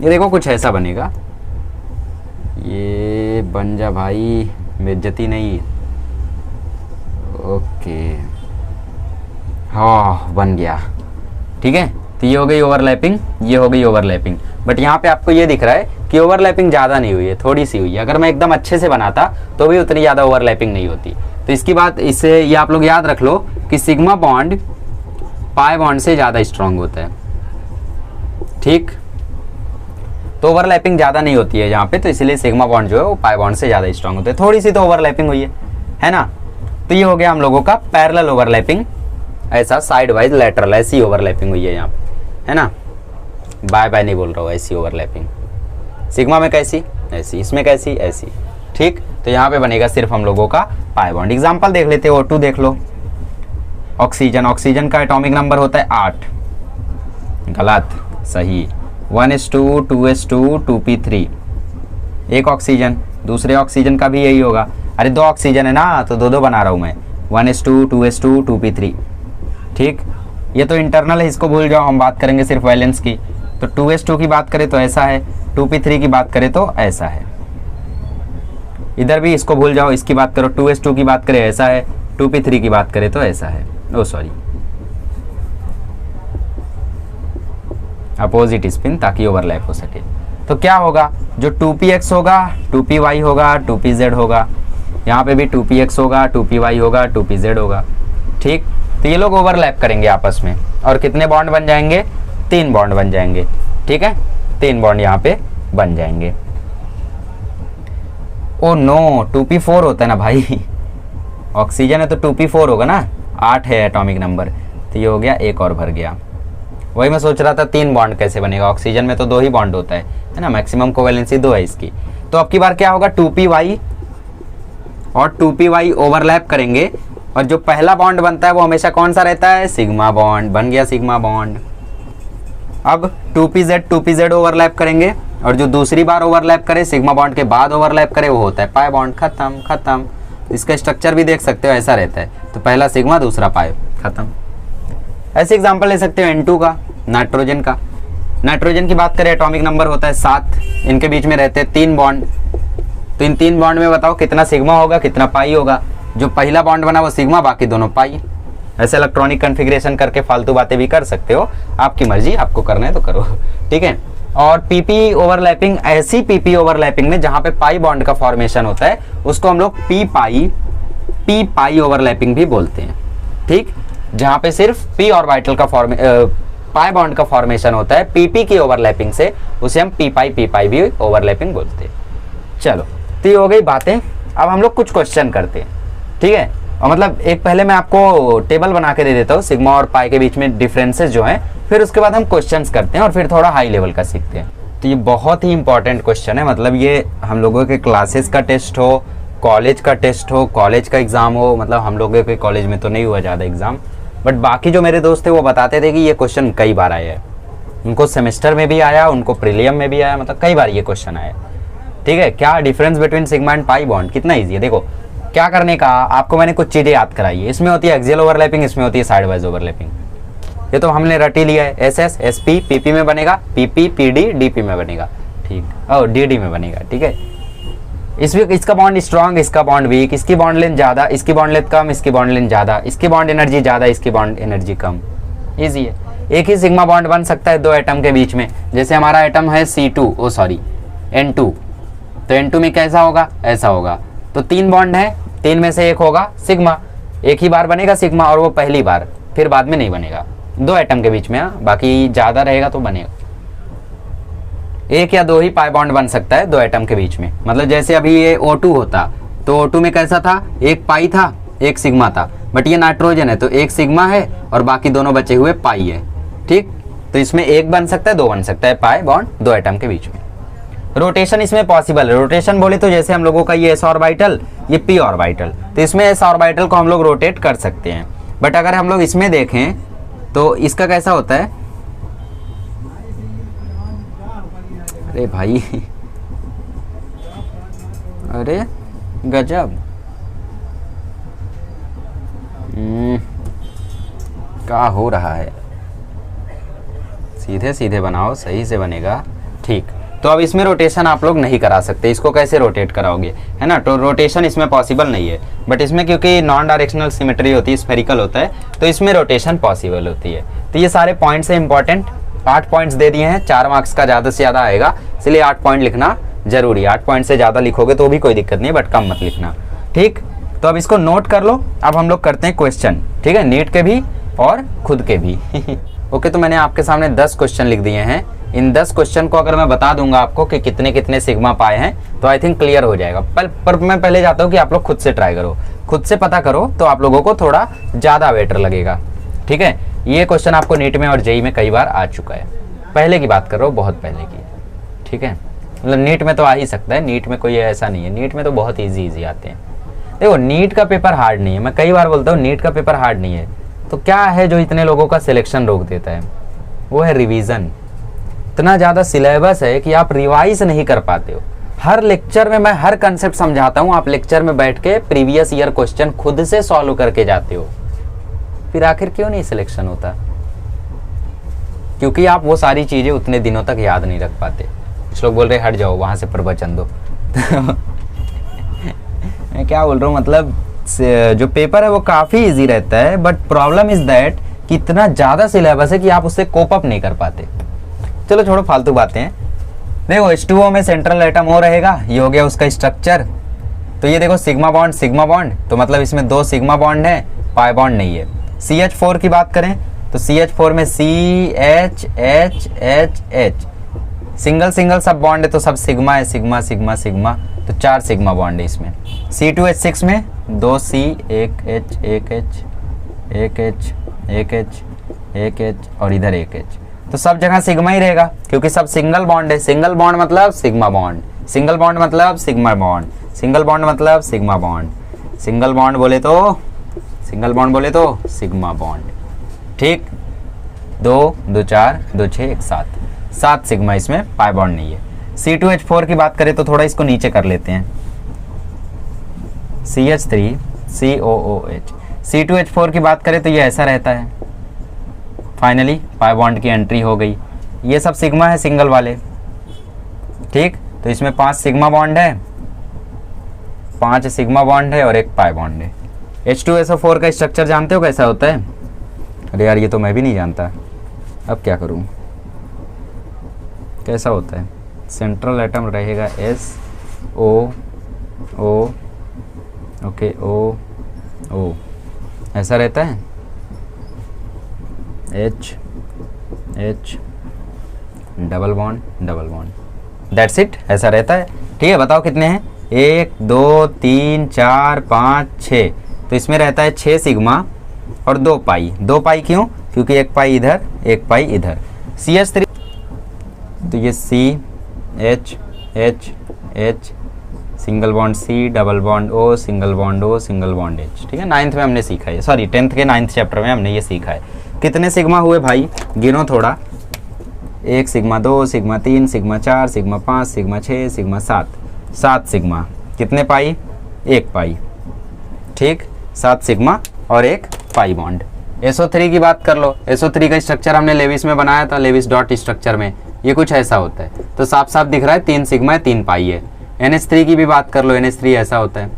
[SPEAKER 1] देखो कुछ ऐसा बनेगा। ये बन जा भाई, बेइज्जती नहीं। ओके, हाँ बन गया। ठीक है, तो ये हो गई ओवरलैपिंग, ये हो गई ओवरलैपिंग। बट यहाँ पे आपको ये दिख रहा है कि ओवरलैपिंग ज़्यादा नहीं हुई है, थोड़ी सी हुई है। अगर मैं एकदम अच्छे से बनाता तो भी उतनी ज़्यादा ओवरलैपिंग नहीं होती। तो इसकी बात, इससे ये आप लोग याद रख लो कि सिग्मा बॉन्ड पाई बॉन्ड से ज़्यादा स्ट्रांग होता है। ठीक, तो ओवरलैपिंग ज़्यादा नहीं होती है यहाँ पे, तो इसलिए सिग्मा बॉन्ड जो है वो पाई बॉन्ड से ज़्यादा स्ट्रांग होता है। थोड़ी सी तो ओवरलैपिंग हुई है ना। तो ये हो गया हम लोगों का पैरेलल ओवरलैपिंग, ऐसा साइड वाइज लैटरल ऐसी ओवरलैपिंग हुई है यहाँ पे, है ना। बाय बाय नहीं बोल रहा हूँ, ऐसी ओवरलैपिंग। सिग्मा में कैसी, ऐसी, इसमें कैसी, ऐसी। ठीक, तो यहाँ पे बनेगा सिर्फ हम लोगों का पाई बॉन्ड। एग्जाम्पल देख लेते हैं, O2 देख लो। ऑक्सीजन, ऑक्सीजन का एटॉमिक नंबर होता है 8, गलत, सही। 1s2 2s2 2p3, एक ऑक्सीजन, दूसरे ऑक्सीजन का भी यही होगा। अरे 2 ऑक्सीजन है ना, तो 2 बना रहा हूँ मैं, 1s2 2s2 2p3। ठीक, ये तो इंटरनल है, इसको भूल जाओ, हम बात करेंगे सिर्फ वैलेंस की। तो 2s2 की बात करें तो ऐसा है, 2p3 की बात करें तो ऐसा है। इधर भी इसको भूल जाओ, इसकी बात करो, 2s2 की बात करें ऐसा है, 2p3 की बात करें तो ऐसा है। ओ सॉरी, अपोजिट स्पिन, ताकि ओवरलैप हो सके। तो क्या होगा, जो 2px होगा 2py होगा 2pz होगा, यहाँ पे भी 2px होगा 2py होगा 2pz होगा। ठीक, तो ये लोग ओवरलैप करेंगे आपस में, और कितने बॉन्ड बन जाएंगे, 3 बॉन्ड बन जाएंगे। ठीक है, 3 बॉन्ड यहाँ पे बन जाएंगे। ओ नो, 2p4 होता है ना भाई, ऑक्सीजन है तो 2p4 होगा ना, 8 है एटॉमिक नंबर, तो ये हो गया, एक और भर गया। वही मैं सोच रहा था 3 बॉन्ड कैसे बनेगा, ऑक्सीजन में तो 2 ही बॉन्ड होता है ना, मैक्सिमम कोवैलेंसी 2 है इसकी। तो अब की बार क्या होगा, 2py और 2py ओवरलैप करेंगे, और जो पहला बॉन्ड बनता है वो हमेशा कौन सा रहता है, सिग्मा बॉन्ड। बन गया सिग्मा बॉन्ड। अब 2pz ओवरलैप करेंगे, और जो दूसरी बार ओवरलैप करे सिग्मा बॉन्ड के बाद ओवरलैप करे वो होता है पाई बॉन्ड। खत्म खत्म। इसका स्ट्रक्चर भी देख सकते हो, ऐसा रहता है, तो पहला सिग्मा दूसरा पाई, खत्म। ऐसे एग्जांपल ले सकते हो N2 का, नाइट्रोजन का। नाइट्रोजन की बात करें, एटॉमिक नंबर होता है 7, इनके बीच में रहते हैं 3 बॉन्ड। तो इन 3 बॉन्ड में बताओ कितना सिग्मा होगा, कितना पाई होगा। जो पहला बॉन्ड बना वो सिग्मा, बाकी दोनों पाई। ऐसे इलेक्ट्रॉनिक कन्फिग्रेशन करके फालतू बातें भी कर सकते हो, आपकी मर्जी, आपको करना है तो करो। ठीक है, और पीपी ओवरलैपिंग, ऐसी पीपी ओवरलैपिंग में जहां पे पाई बॉन्ड का फॉर्मेशन होता है उसको हम लोग पी पाई ओवरलैपिंग भी बोलते हैं। ठीक, जहां पे सिर्फ पी ऑर्बिटल का पाई बॉन्ड का फॉर्मेशन होता है, पीपी की ओवरलैपिंग से उसे हम पी पाई भी ओवरलैपिंग बोलते हैं। चलो, तो ये हो गई बातें। अब हम लोग कुछ क्वेश्चन करते हैं। ठीक है, और मतलब एक पहले मैं आपको टेबल बना के दे देता हूँ सिग्मा और पाई के बीच में डिफरेंसेस जो हैं, फिर उसके बाद हम क्वेश्चंस करते हैं और फिर थोड़ा हाई लेवल का सीखते हैं। तो ये बहुत ही इंपॉर्टेंट क्वेश्चन है, मतलब ये हम लोगों के क्लासेस का टेस्ट हो, कॉलेज का टेस्ट हो, कॉलेज का एग्जाम हो, मतलब हम लोगों के कॉलेज में तो नहीं हुआ ज़्यादा एग्जाम, बट बाकी जो मेरे दोस्त थे वो बताते थे कि ये क्वेश्चन कई बार आया है। उनको सेमेस्टर में भी आया, उनको प्रीलियम में भी आया, मतलब कई बार ये क्वेश्चन आया। ठीक है, क्या difference between sigma and pi bond, कितना ईजी है। देखो क्या करने का, आपको मैंने कुछ चीज़ें याद कराई है। इसमें होती है एक्सियल ओवरलैपिंग, इसमें होती है साइड वाइज ओवरलैपिंग। ये तो हमने रट ही लिया है। S S S P PP में बनेगा, पीपी पीडी डीपी में बनेगा, ठीक, और डीडी में बनेगा। ठीक है, इसमें इसका बॉन्ड स्ट्रॉन्ग, इसका बॉन्ड वीक, इसकी बॉन्ड लेंथ ज़्यादा, इसकी बॉन्ड लेंथ कम, इसकी बॉन्ड लेंथ ज़्यादा, इसकी बॉन्ड एनर्जी ज़्यादा, इसकी बॉन्ड एनर्जी कम। ईजी है। एक ही सिग्मा बॉन्ड बन सकता है 2 एटम के बीच में। जैसे हमारा एटम है C2, ओ सॉरी N2, तो N2 में कैसा होगा, ऐसा होगा। तो 3 बॉन्ड है, 3 में से एक होगा सिग्मा, एक ही बार बनेगा सिग्मा, और वो पहली बार, फिर बाद में नहीं बनेगा। 2 एटम के बीच में, बाकी ज़्यादा रहेगा तो बनेगा। 1 या 2 ही पाई बॉन्ड बन सकता है 2 एटम के बीच में। मतलब जैसे अभी ये O2 होता, तो O2 में कैसा था, 1 पाई था 1 सिग्मा था, बट ये नाइट्रोजन है तो 1 सिग्मा है और बाकी दोनों बचे हुए पाई है। ठीक, तो इसमें 1 बन सकता है, 2 बन सकता है पाई बॉन्ड 2 एटम के बीच में। रोटेशन इसमें पॉसिबल है। रोटेशन बोले तो जैसे हम लोगों का ये s ऑर्बिटल, ये p ऑर्बिटल, तो इसमें s ऑर्बिटल को हम लोग रोटेट कर सकते हैं। बट अगर हम लोग इसमें देखें तो इसका कैसा होता है, अरे भाई अरे गजब। क्या हो रहा है? सीधे सीधे बनाओ, सही से बनेगा। ठीक, तो अब इसमें रोटेशन आप लोग नहीं करा सकते, इसको कैसे रोटेट कराओगे, है ना? तो रोटेशन इसमें पॉसिबल नहीं है, बट इसमें क्योंकि नॉन डायरेक्शनल सिमेट्री होती है, स्फेरिकल होता है, तो इसमें रोटेशन पॉसिबल होती है। तो ये सारे पॉइंट्स हैं इंपॉर्टेंट। 8 पॉइंट्स दे दिए हैं, 4 मार्क्स का ज़्यादा से ज़्यादा आएगा, इसलिए 8 पॉइंट लिखना जरूरी है। 8 पॉइंट से ज़्यादा लिखोगे तो भी कोई दिक्कत नहीं है, बट कम मत लिखना। ठीक, तो अब इसको नोट कर लो। अब हम लोग करते हैं क्वेश्चन, ठीक है, नीट के भी और खुद के भी। ओके, तो मैंने आपके सामने 10 क्वेश्चन लिख दिए हैं। इन 10 क्वेश्चन को अगर मैं बता दूंगा आपको कि कितने कितने सिग्मा पाए हैं, तो आई थिंक क्लियर हो जाएगा। पर मैं पहले चाहता हूँ कि आप लोग खुद से ट्राई करो, खुद से पता करो, तो आप लोगों को थोड़ा ज़्यादा बेटर लगेगा। ठीक है, ये क्वेश्चन आपको नीट में और जेई में कई बार आ चुका है। पहले की बात कर रहा हूँ, बहुत पहले की। ठीक है, मतलब नीट में तो आ ही सकता है, नीट में कोई ऐसा नहीं है, नीट में तो बहुत ईजी आते हैं। देखो, नीट का पेपर हार्ड नहीं है, मैं कई बार बोलता हूँ नीट का पेपर हार्ड नहीं है। तो क्या है जो इतने लोगों का सिलेक्शन रोक देता है? वो है रिवीजन। इतना ज़्यादा सिलेबस है कि आप रिवाइज नहीं कर पाते हो। हर लेक्चर में मैं हर कंसेप्ट समझाता हूँ, आप लेक्चर में बैठ के प्रीवियस ईयर क्वेश्चन खुद से सॉल्व करके जाते हो, फिर आखिर क्यों नहीं सिलेक्शन होता? क्योंकि आप वो सारी चीज़ें उतने दिनों तक याद नहीं रख पाते। कुछ लोग बोल रहे हट जाओ वहाँ से प्रवचन दो। मैं क्या बोल रहा हूँ, मतलब जो पेपर है वो काफ़ी इजी रहता है, बट प्रॉब्लम इज दैट कि इतना ज़्यादा सिलेबस है कि आप उससे कोप अप नहीं कर पाते। चलो छोड़ो, फालतू बातें हैं। देखो, H2O में सेंट्रल एटम O रहेगा, ये हो गया उसका स्ट्रक्चर। तो ये देखो सिग्मा बॉन्ड, तो मतलब इसमें 2 सिग्मा बॉन्ड है, पाई बॉन्ड नहीं है। CH4 की बात करें तो CH4 में CH सिंगल सब बॉन्ड है, तो सब सिग्मा है, सिग्मा, तो 4 सिग्मा बॉन्ड है इसमें। C2H6 में 2 C, 1 H और इधर 1 H, तो सब जगह सिग्मा ही रहेगा क्योंकि सब सिंगल बॉन्ड है। सिंगल बॉन्ड मतलब सिग्मा बॉन्ड, सिंगल बॉन्ड मतलब सिग्मा बॉन्ड, सिंगल बॉन्ड मतलब सिग्मा बॉन्ड, सिंगल बॉन्ड बोले तो सिग्मा बॉन्ड। ठीक, 2 2 4 2 6 1 7 सिग्मा, इसमें पाई बॉन्ड नहीं है। C2H4 की बात करें तो थोड़ा इसको नीचे कर लेते हैं, CH3 COOH। C2H4 की बात करें तो ये ऐसा रहता है। फाइनली पाई बॉन्ड की एंट्री हो गई। ये सब सिग्मा है, सिंगल वाले। ठीक, तो इसमें 5 सिग्मा बॉन्ड है, 5 सिग्मा बॉन्ड है और 1 पाई बॉन्ड है। H2SO4 का स्ट्रक्चर जानते हो कैसा होता है? अरे यार, ये तो मैं भी नहीं जानता, अब क्या करूं? कैसा होता है? सेंट्रल एटम रहेगा SO ओके, O ऐसा रहता है, H double bond, that's it, ऐसा रहता है। ठीक है, बताओ कितने हैं? 1 2 3 4 5 6, तो इसमें रहता है 6 सिग्मा और 2 पाई। 2 पाई क्यों? क्योंकि 1 पाई इधर, 1 पाई इधर। CH3, तो ये CH single bond C, double bond O, single bond O, single bond H। ठीक है, 9th में हमने सीखा है, सॉरी 10th के 9th चैप्टर में हमने ये सीखा है। कितने सिग्मा हुए भाई? गिनो थोड़ा। 1 sigma, 2 sigma, 3 sigma, 4 sigma, 5 sigma, 6 sigma, 7 sigma. कितने पाई? 1 पाई। ठीक, 7 सिग्मा और 1 पाई बॉन्ड। SO3 की बात कर लो। SO3 का स्ट्रक्चर हमने लेविस में बनाया था, लेविस डॉट स्ट्रक्चर में ये कुछ ऐसा होता है, तो साफ साफ दिख रहा है 3 सिग्मा है, 3 पाई है। NH3 की भी बात कर लो, NH3 ऐसा होता है।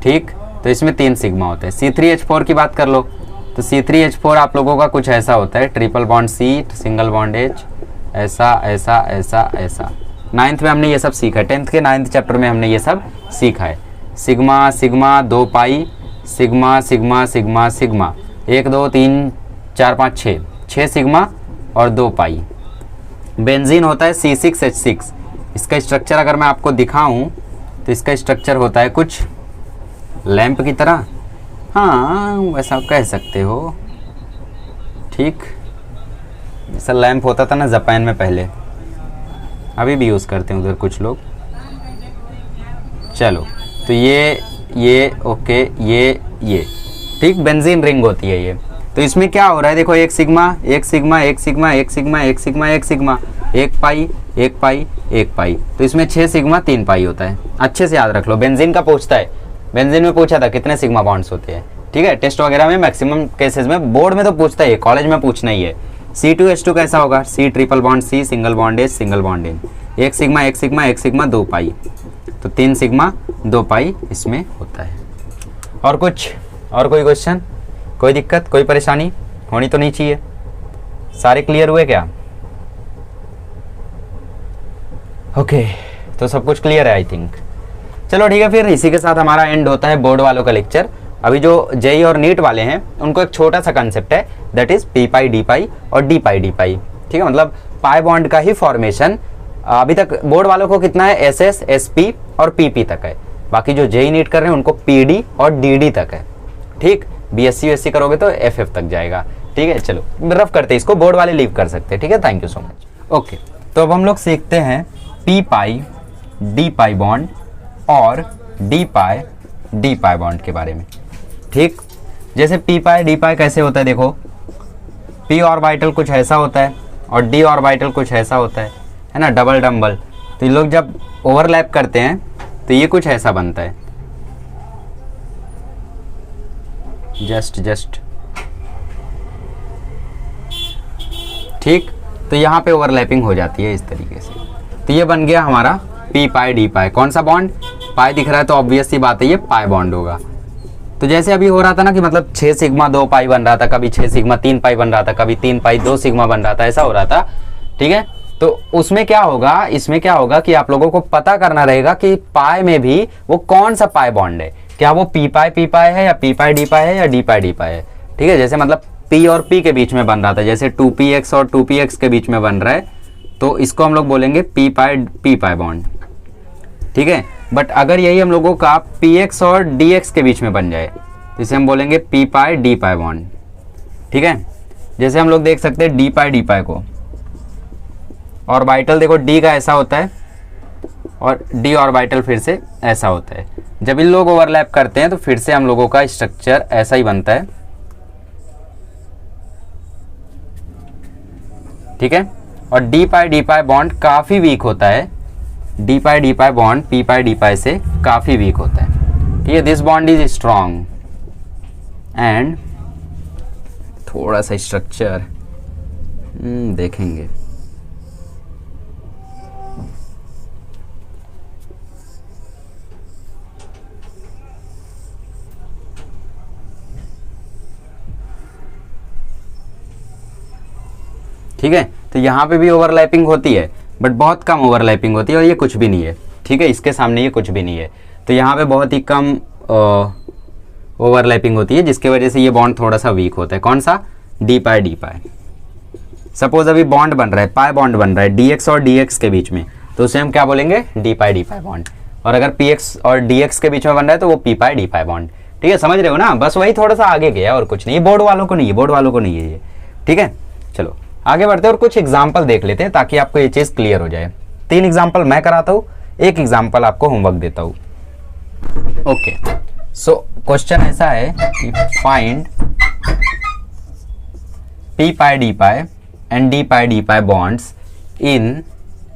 [SPEAKER 1] ठीक, तो इसमें 3 सिग्मा होता है। C3H4 की बात कर लो तो C3H4 आप लोगों का कुछ ऐसा होता है, triple bond C, single bond H, ऐसा। 9th में हमने ये सब सीखा है, 10th के 9th चैप्टर में हमने ये सब सीखा है। सिग्मा 2 पाई, सिग्मा 1 2 3 4 5 6 सिग्मा और 2 पाई। बेंजीन होता है C6H6। इसका स्ट्रक्चर अगर मैं आपको दिखाऊं तो इसका स्ट्रक्चर होता है कुछ लैंप की तरह, हाँ वैसा कह सकते हो। ठीक, जैसा लैंप होता था ना जापान में पहले, अभी भी यूज़ करते हैं उधर कुछ लोग। चलो, तो ये ओके, ये ठीक, बेंजीन रिंग होती है ये। तो इसमें क्या हो रहा है, देखो 1 सिग्मा, 1 पाई 1 पाई 1 पाई, तो इसमें 6 सिग्मा 3 पाई होता है। अच्छे से याद रख लो, बेंजीन का पूछता है, बेंजीन में पूछा था कितने सिग्मा बॉन्ड्स होते हैं, ठीक है। टेस्ट वगैरह में मैक्सिमम केसेस में, बोर्ड में तो पूछता ही है, कॉलेज में पूछना ही है। C2H2 कैसा होगा, C triple bond C, single bond H, single bond N, 1 sigma 1 sigma 1 sigma 2 पाई, तो 3 सिग्मा 2 पाई इसमें होता है। और कुछ, और कोई क्वेश्चन, कोई दिक्कत, कोई परेशानी होनी तो नहीं चाहिए। सारे क्लियर हुए क्या? ओके, तो सब कुछ क्लियर है आई थिंक। चलो ठीक है, फिर इसी के साथ हमारा एंड होता है बोर्ड वालों का लेक्चर। अभी जो जेई और नीट वाले हैं उनको एक छोटा सा कंसेप्ट है, that is p pi d pi और डी पाई डी पाई, ठीक है। मतलब पाई बॉन्ड का ही फॉर्मेशन अभी तक बोर्ड वालों को कितना है, एस एस, एस पी और पी पी तक है। बाकी जो जेई नीट कर रहे हैं उनको पी डी और डी डी तक है, ठीक। BSc USC करोगे तो FF तक जाएगा, ठीक है। चलो रफ करते हैं इसको, बोर्ड वाले लीव कर सकते हैं, ठीक है। Thank you so much. Okay, तो अब हम लोग सीखते हैं P pi d pi bond और डी पाई डी पाई बॉन्ड के बारे में, ठीक। जैसे पी पाई डी पाई कैसे होता है, देखो p ऑर्बिटल कुछ ऐसा होता है और d ऑर्बिटल कुछ ऐसा होता है ना, डबल डम्बल। तो ये लोग जब ओवरलैप करते हैं तो ये कुछ ऐसा बनता है, जस्ट ठीक। तो यहाँ पे ओवरलैपिंग हो जाती है इस तरीके से। तो ये बन गया हमारा पी पाई डी पाई। कौन सा बॉन्ड, पाई दिख रहा है तो ऑब्वियस सी बात है ये पाई बॉन्ड होगा। तो जैसे अभी हो रहा था ना कि मतलब 6 सिग्मा 2 पाई बन रहा था, कभी 6 सिग्मा 3 पाई बन रहा था, कभी 3 पाई 2 सिग्मा बन रहा था, ऐसा हो रहा था, ठीक है। तो उसमें क्या होगा, इसमें क्या होगा कि आप लोगों को पता करना रहेगा कि पाई में भी वो कौन सा पाई बॉन्ड है, क्या वो पी पाई है या पी पाई डी पाई है या डी पाई है, ठीक है। जैसे मतलब P और P के बीच में बन रहा था, जैसे 2px और 2px के बीच में बन रहा है, तो इसको हम लोग बोलेंगे पी पाई बॉन्ड, ठीक है। बट अगर यही हम लोगों का px और dx के बीच में बन जाए तो इसे हम बोलेंगे P pi d pi bond, ठीक है। जैसे हम लोग देख सकते हैं डी पाई को, ऑर्बिटल देखो d का ऐसा होता है और d ऑर्बिटल फिर से ऐसा होता है। जब इन लोग ओवरलैप करते हैं तो फिर से हम लोगों का स्ट्रक्चर ऐसा ही बनता है, ठीक है। और डी पाई बॉन्ड काफी वीक होता है, D pi bond P pi d पाई से काफी वीक होता है, ठीक है। This bond is strong and थोड़ा सा स्ट्रक्चर देखेंगे। ठीक है, तो यहाँ पे भी ओवरलैपिंग होती है बट बहुत कम ओवरलैपिंग होती है और ये कुछ भी नहीं है, ठीक है। इसके सामने ये कुछ भी नहीं है, तो यहाँ पे बहुत ही कम ओवरलैपिंग होती है, जिसके वजह से ये बॉन्ड थोड़ा सा वीक होता है। कौन सा, डी पाई। सपोज अभी बॉन्ड बन रहा है, पाई बॉन्ड बन रहा है dx और dx के बीच में, तो उसे हम क्या बोलेंगे, डी पाई बॉन्ड। और अगर px और dx के बीच में बन रहा है तो वो P pi d pi bond, ठीक है। समझ रहे हो ना, बस वही थोड़ा सा आगे गया और कुछ नहीं, बोर्ड वालों को नहीं है, बोर्ड वालों को नहीं है ये, ठीक है। चलो आगे बढ़ते हैं और कुछ एग्जाम्पल देख लेते हैं ताकि आपको ये चीज क्लियर हो जाए। 3 एग्जाम्पल मैं कराता हूँ, 1 एग्जाम्पल आपको होमवर्क देता हूँ। ओके, सो क्वेश्चन ऐसा है कि find P pi d pi and D pi bonds in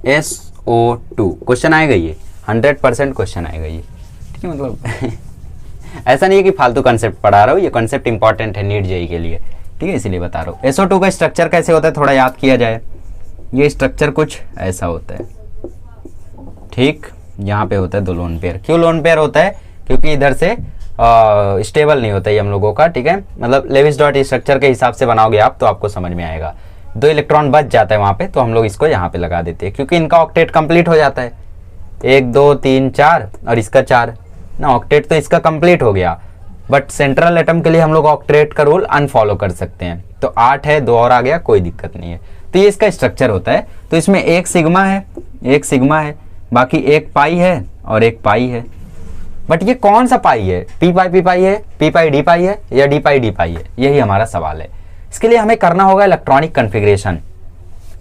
[SPEAKER 1] SO2। Question आएगा ये, 100% क्वेश्चन आएगा ये, ठीक है। मतलब ऐसा नहीं है कि फालतू कंसेप्ट पढ़ा रहा हूँ, ये कंसेप्ट इंपॉर्टेंट है नीट जेई के लिए, ठीक है, इसीलिए बता रहा हूँ। SO2 का स्ट्रक्चर कैसे होता है थोड़ा याद किया जाए। ये स्ट्रक्चर कुछ ऐसा होता है, ठीक। यहाँ पे होता है 2 लोन पेयर। क्यों लोन पेयर होता है, क्योंकि इधर से स्टेबल नहीं होता है हम लोगों का, ठीक है। मतलब लेविस डॉट स्ट्रक्चर के हिसाब से बनाओगे आप तो आपको समझ में आएगा। 2 इलेक्ट्रॉन बच जाता है वहाँ पे, तो हम लोग इसको यहाँ पे लगा देते हैं क्योंकि इनका ऑक्टेट कंप्लीट हो जाता है। 1 2 3 4 और इसका 4 ना, ऑक्टेट तो इसका कंप्लीट हो गया, बट सेंट्रल एटम के लिए हम लोग ऑक्टेट का रूल अनफॉलो कर सकते हैं। तो 8 है, 2 और आ गया, कोई दिक्कत नहीं है। तो ये इसका स्ट्रक्चर होता है। तो इसमें 1 सिग्मा है, बाकी 1 पाई है और 1 पाई है। बट ये कौन सा पाई है, पी पाई है, पी पाई डी पाई है या डी पाई है, यही हमारा सवाल है। इसके लिए हमें करना होगा इलेक्ट्रॉनिक कन्फिग्रेशन,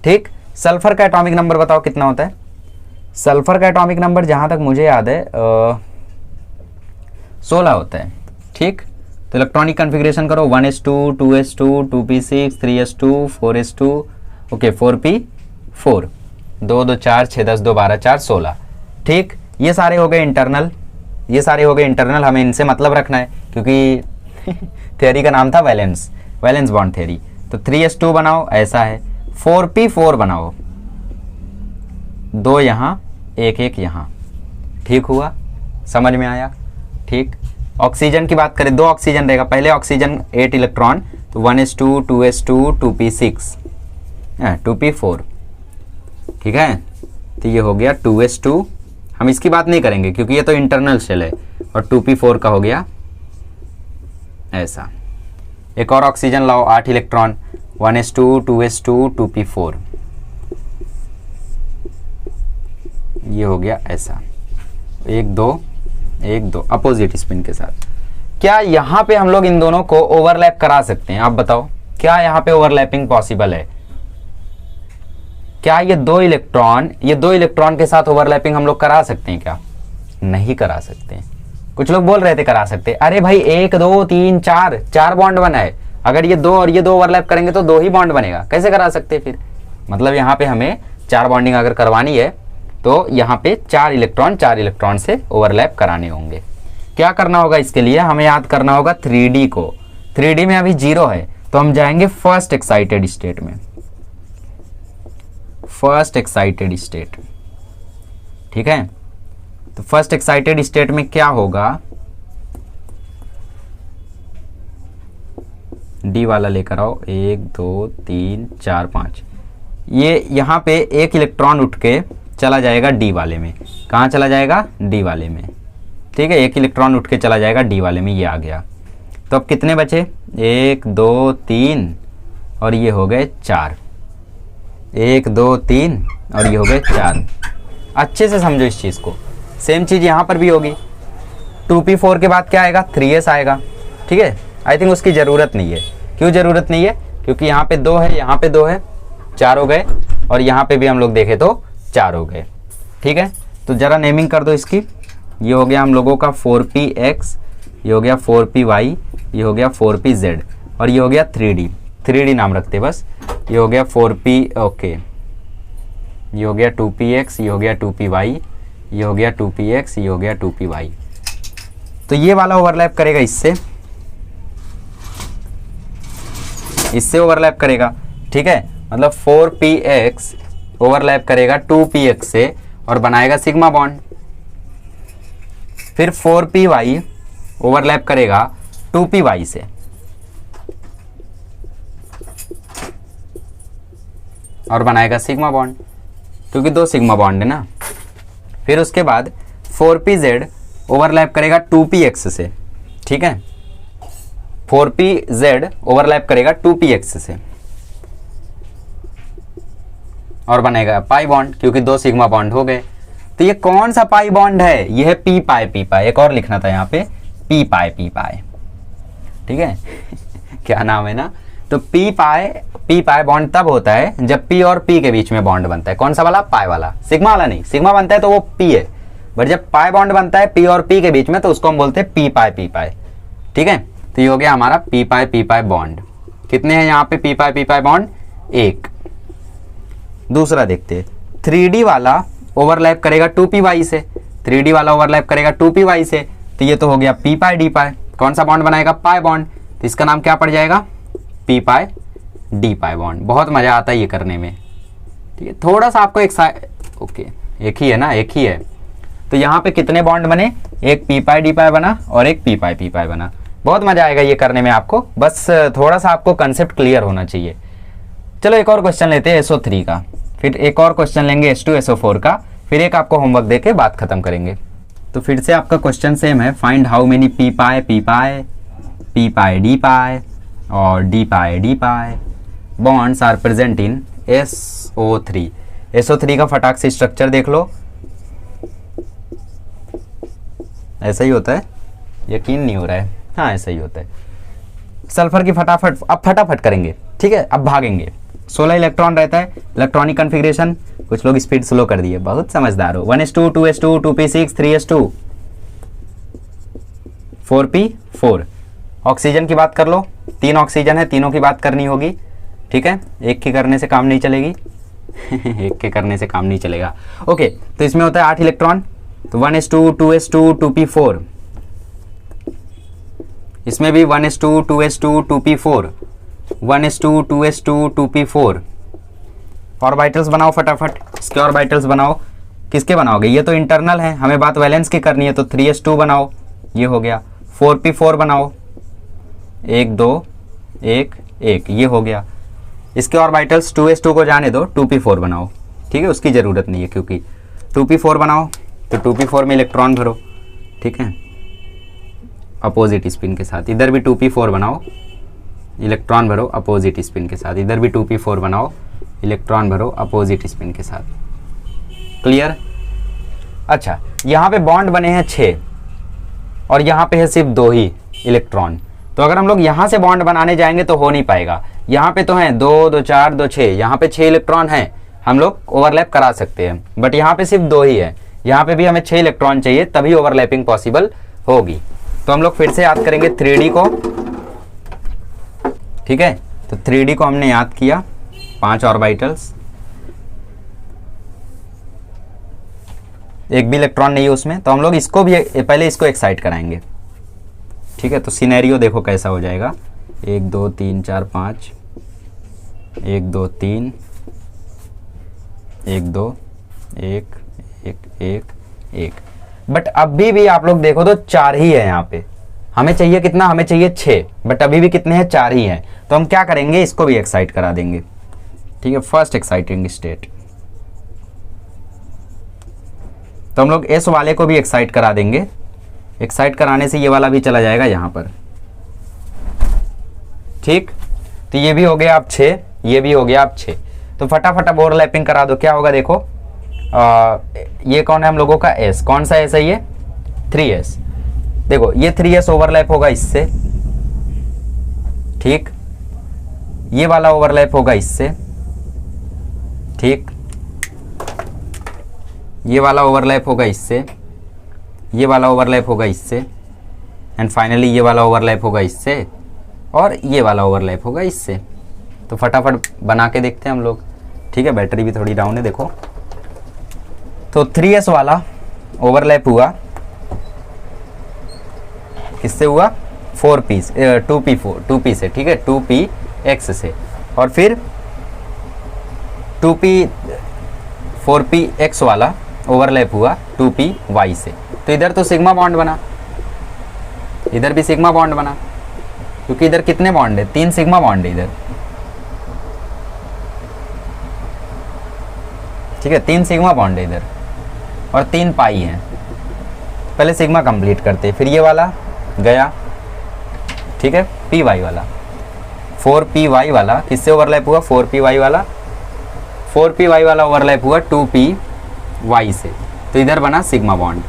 [SPEAKER 1] ठीक। सल्फर का एटॉमिक नंबर बताओ कितना होता है। सल्फर का एटॉमिक नंबर जहां तक मुझे याद है 16 होता है, ठीक। तो इलेक्ट्रॉनिक कन्फिग्रेशन करो, 1s2 2s2 2p6 3s2 4s2 okay 4p4, 2 2 4 6 10 2 12 4 16। ठीक, ये सारे हो गए इंटरनल, ये सारे हो गए इंटरनल, हमें इनसे मतलब रखना है क्योंकि थ्योरी का नाम था वैलेंस बॉन्ड थ्योरी। तो 3s2 बनाओ, ऐसा है। 4p4 बनाओ, 2 यहाँ 1 1 यहाँ। ठीक हुआ, समझ में आया? ठीक। ऑक्सीजन की बात करें, 2 ऑक्सीजन रहेगा, पहले ऑक्सीजन 8 इलेक्ट्रॉन, तो 1s2 2s2 2p6 2p4। ठीक है, तो ये हो गया 2s2। हम इसकी बात नहीं करेंगे क्योंकि ये तो इंटरनल शेल है। और 2p4 का हो गया ऐसा। एक और ऑक्सीजन लाओ, 8 इलेक्ट्रॉन, 1s2 2s2 2p4, ये हो गया ऐसा। 1 2 1 2 अपोजिट स्पिन के साथ। क्या यहाँ पे हम लोग इन दोनों को ओवरलैप करा सकते हैं? आप बताओ, क्या यहाँ पे ओवरलैपिंग पॉसिबल है? क्या ये 2 इलेक्ट्रॉन के साथ ओवरलैपिंग हम लोग करा सकते हैं क्या? नहीं करा सकते हैं। कुछ लोग बोल रहे थे करा सकते। अरे भाई 1 2 3 4 बॉन्ड बना है, अगर ये 2 और ये 2 ओवरलैप करेंगे तो 2 ही बॉन्ड बनेगा, कैसे करा सकते फिर? मतलब यहाँ पे हमें 4 बॉन्डिंग अगर करवानी है तो यहाँ पे 4 इलेक्ट्रॉन से ओवरलैप कराने होंगे। क्या करना होगा इसके लिए? हमें याद करना होगा 3D को। 3D में अभी 0 है तो हम जाएंगे फर्स्ट एक्साइटेड स्टेट में, फर्स्ट एक्साइटेड स्टेट। ठीक है, तो फर्स्ट एक्साइटेड स्टेट में क्या होगा? डी वाला लेकर आओ, 1 2 3 4 5। ये यहाँ पे 1 इलेक्ट्रॉन उठ के चला जाएगा डी वाले में। कहाँ चला जाएगा? डी वाले में। ठीक है, 1 इलेक्ट्रॉन उठ के चला जाएगा डी वाले में, ये आ गया। तो अब कितने बचे? 1 2 3 और ये हो गए 4। 1 2 3 और ये हो गए 4। अच्छे से समझो इस चीज़ को। सेम चीज़ यहाँ पर भी होगी। 2p4 के बाद क्या आएगा? 3s आएगा। ठीक है, आई थिंक उसकी ज़रूरत नहीं है। क्यों ज़रूरत नहीं है? क्योंकि यहाँ पे 2 है, यहाँ पे 2 है, 4 हो गए, और यहाँ पे भी हम लोग देखें तो 4 हो गए। ठीक है, तो ज़रा नेमिंग कर दो इसकी। ये हो गया हम लोगों का 4px, ये हो गया 4py, ये हो गया 4pz, और ये हो गया 3D नाम रखते बस। ये हो गया 4p, ओके, ये हो गया 2px, ये हो गया 2py, ये हो गया 2px, ये हो गया 2py। तो ये वाला ओवरलैप करेगा इससे ओवरलैप करेगा। ठीक है, मतलब 4px ओवरलैप करेगा 2px से और बनाएगा सिग्मा बॉन्ड। फिर 4py ओवरलैप करेगा 2py से और बनाएगा सिग्मा बॉन्ड, क्योंकि 2 सिग्मा बॉन्ड है ना। फिर उसके बाद 4pz ओवरलैप करेगा 2px से। ठीक है, 4pz ओवरलैप करेगा 2px से और बनेगा पाई बॉन्ड, क्योंकि 2 सिग्मा बॉन्ड हो गए। तो ये कौन सा पाई बॉन्ड है? ये है पी पाई। एक और लिखना था यहाँ पे, पी पाई। ठीक है क्या नाम है ना? तो पी पाई बॉन्ड तब होता है जब पी और पी के बीच में बॉन्ड बनता है। कौन सा वाला? पाई वाला, सिग्मा वाला नहीं। सिग्मा बनता है तो वो पी है, बट जब पाई बॉन्ड बनता है पी और पी के बीच में तो उसको हम बोलते हैं पी पाई। ठीक है, तो ये हो गया हमारा पी पाई बॉन्ड। कितने हैं यहाँ पे पी पाई बॉन्ड? 1। दूसरा देखते हैं, 3D वाला ओवरलैप करेगा 2py से। 3D वाला ओवरलैप करेगा 2py से, तो ये तो हो गया पी पाई डी पाई। कौन सा बॉन्ड बनाएगा? पाई बॉन्ड, तो इसका नाम क्या पड़ जाएगा? P pi d pi bond. बहुत मजा आता है ये करने में। ठीक है, थोड़ा सा आपको ओके, एक ही है ना, एक ही है। तो यहाँ पे कितने बॉन्ड बने? एक पी पाई डी पाई बना और एक पी पाई बना। बहुत मजा आएगा ये करने में आपको, बस थोड़ा सा आपको कंसेप्ट क्लियर होना चाहिए। चलो एक और क्वेश्चन लेते हैं SO3 का, फिर एक और क्वेश्चन लेंगे H2SO4 का, फिर एक आपको होमवर्क देके बात खत्म करेंगे। तो फिर से आपका क्वेश्चन सेम है, find how many p pi d pi और d pi bonds are present in SO3। SO3 का फटाक से स्ट्रक्चर देख लो, ऐसा ही होता है, यकीन नहीं हो रहा है, हाँ ऐसा ही होता है। सल्फर की फटाफट करेंगे। ठीक है, अब भागेंगे। 16 इलेक्ट्रॉन रहता है, इलेक्ट्रॉनिक कॉन्फ़िगरेशन। कुछ लोग स्पीड स्लो कर दिए, बहुत समझदार हो। 1s2 2s2 2p6 3s2 4p4। Oxygen की बात कर लो, 3 ऑक्सीजन है, तीनों की बात करनी होगी। ठीक है, एक की करने से काम नहीं चलेगी। एक के करने से काम नहीं चलेगा। ओके, तो इसमें होता है 8 इलेक्ट्रॉन, तो 1s2 2s2 2p4, इसमें भी 1s2 2s2 2p4 1s2 2s2 2p4। Orbitals बनाओ फटाफट, इसके ऑर्बिटल्स बनाओ। किसके बनाओगे? ये तो इंटरनल है, हमें बात वैलेंस की करनी है, तो 3s2 बनाओ, ये हो गया। 4p4 बनाओ, 1 2 1 1, ये हो गया। इसके ऑर्बिटल्स 2s2 को जाने दो, 2p4 बनाओ, ठीक है, उसकी ज़रूरत नहीं है क्योंकि 2p4 बनाओ, तो 2p4 में इलेक्ट्रॉन भरो, ठीक है, अपोजिट स्पिन के साथ। इधर भी 2p4 बनाओ, इलेक्ट्रॉन भरो अपोजिट स्पिन के साथ। इधर भी 2p4 बनाओ, इलेक्ट्रॉन भरो अपोजिट स्पिन के साथ। क्लियर? अच्छा, यहाँ पे बॉन्ड बने हैं 6 और यहाँ पे है सिर्फ 2 ही इलेक्ट्रॉन, तो अगर हम लोग यहाँ से बॉन्ड बनाने जाएंगे तो हो नहीं पाएगा। यहाँ पे तो हैं 2 2 4 2 6, यहाँ पे 6 इलेक्ट्रॉन हैं, हम लोग ओवरलैप करा सकते हैं, बट यहाँ पे सिर्फ 2 ही है। यहाँ पे भी हमें 6 इलेक्ट्रॉन चाहिए, तभी ओवरलैपिंग पॉसिबल होगी। तो हम लोग फिर से याद करेंगे 3D को, ठीक है, तो 3D को हमने याद किया, 5 ऑर्बिटल्स, एक भी इलेक्ट्रॉन नहीं है उसमें, तो हम लोग इसको भी पहले इसको एक्साइट कराएंगे, ठीक है। तो सिनेरियो देखो कैसा हो जाएगा, 1 2 3 4 5, 1 2 3, 1 2 1 1 1 1। बट अभी भी आप लोग देखो तो 4 ही है यहाँ पे, हमें चाहिए कितना? हमें चाहिए 6, बट अभी भी कितने हैं? 4 ही हैं। तो हम क्या करेंगे, इसको भी एक्साइट करा देंगे, ठीक है, फर्स्ट एक्साइटिंग स्टेट। तो हम लोग एस वाले को भी एक्साइट करा देंगे, एक्साइट कराने से ये वाला भी चला जाएगा यहाँ पर, ठीक। तो ये भी हो गया आप 6, ये भी हो गया आप 6। तो फटाफट अब ओवरलैपिंग करा दो, क्या होगा देखो, ये कौन है हम लोगों का? एस। कौन सा एस है ये? 3s। देखो ये 3s ओवरलैप होगा इससे, ठीक, ये वाला ओवरलैप होगा इससे, ठीक, ये वाला ओवरलैप होगा इससे, ये वाला ओवरलैप होगा इससे, एंड फाइनली ये वाला ओवरलैप होगा इससे, और ये वाला ओवरलैप होगा इससे। तो फटाफट बना के देखते हैं हम लोग, ठीक है। बैटरी भी थोड़ी डाउन है देखो। तो 3s वाला ओवरलैप हुआ, किससे हुआ? 2p से, ठीक है, 2px से, और फिर 4px वाला ओवरलैप हुआ 2py से। तो इधर तो सिग्मा बॉन्ड बना, इधर भी सिग्मा बॉन्ड बना, क्योंकि इधर कितने बॉन्ड है? 3 सिग्मा बॉन्ड है इधर, ठीक है, 3 सिग्मा बॉन्ड है इधर और 3 पाई है। पहले सिग्मा कंप्लीट करते, फिर ये वाला गया, ठीक है, py वाला, 4py वाला किससे ओवरलैप हुआ? 4py वाला, 4py वाला ओवरलैप हुआ 2py से, तो इधर बना सिग्मा बॉन्ड,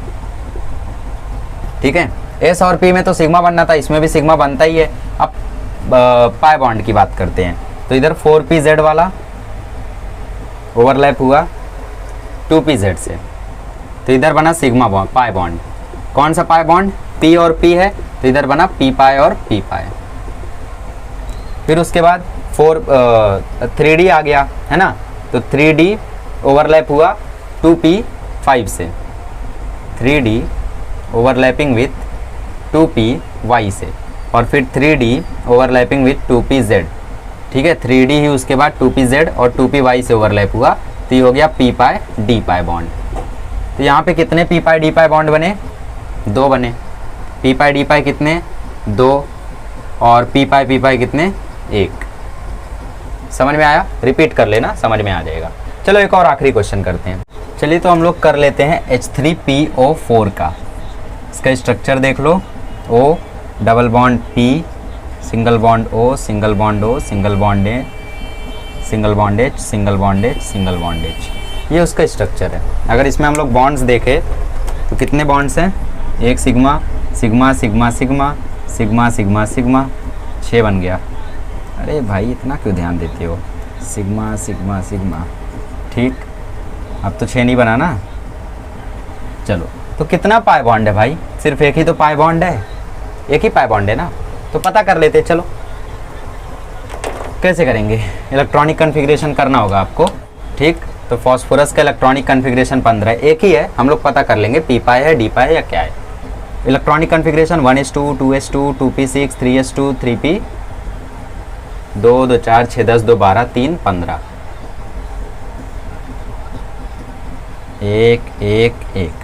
[SPEAKER 1] ठीक है। एस और पी में तो सिग्मा बनना था, इसमें भी सिग्मा बनता ही है। अब पाई बॉन्ड की बात करते हैं, तो इधर 4pz वाला ओवरलैप हुआ 2pz से, तो इधर बना सिग्मा बॉन्ड, पाई बॉन्ड। कौन सा पाई बॉन्ड? p और p है, तो इधर बना p पाई और p पाई। फिर उसके बाद 3d आ गया है ना, तो 3d ओवरलैप हुआ 2p5 से, 3d ओवरलैपिंग विथ 2py से, और फिर 3d ओवरलैपिंग विथ 2pz, ठीक है। 3d ही उसके बाद 2pz और 2py से ओवरलैप हुआ, तो ये हो गया p पाई d पाई बॉन्ड। तो यहाँ पे कितने p पाई d पाई बॉन्ड बने? 2 बने। p पाई d पाई कितने? 2, और p पाई कितने? 1। समझ में आया? रिपीट कर लेना, समझ में आ जाएगा। चलो एक और आखिरी क्वेश्चन करते हैं। चलिए तो हम लोग कर लेते हैं H3PO4 का। इसका स्ट्रक्चर देख लो, O double bond P, single bond O, single bond O, single bond A, single bond H, single bond H, single bond H, ये उसका स्ट्रक्चर है। अगर इसमें हम लोग बॉन्ड्स देखें तो कितने बॉन्ड्स हैं? एक sigma, sigma sigma sigma, sigma sigma sigma, 6 बन गया। अरे भाई इतना क्यों ध्यान देते हो? सिग्मा सिग्मा सिग्मा, ठीक, अब तो 6 नहीं बना ना। चलो तो कितना पाई बॉन्ड है भाई? सिर्फ एक ही तो पाई बॉन्ड है, एक ही पाई बॉन्ड है ना, तो पता कर लेते। चलो कैसे करेंगे? इलेक्ट्रॉनिक कॉन्फ़िगरेशन करना होगा आपको। ठीक। तो फॉस्फोरस का इलेक्ट्रॉनिक कन्फिग्रेशन 15 है, एक ही है, हम लोग पता कर लेंगे पी पाई है, डी पाई है या क्या है। Electronic configuration 1s2, 2s2, 2p6, 3s2, 3p, 2 2 4 6 10 2 12 3 15, 1 1 1,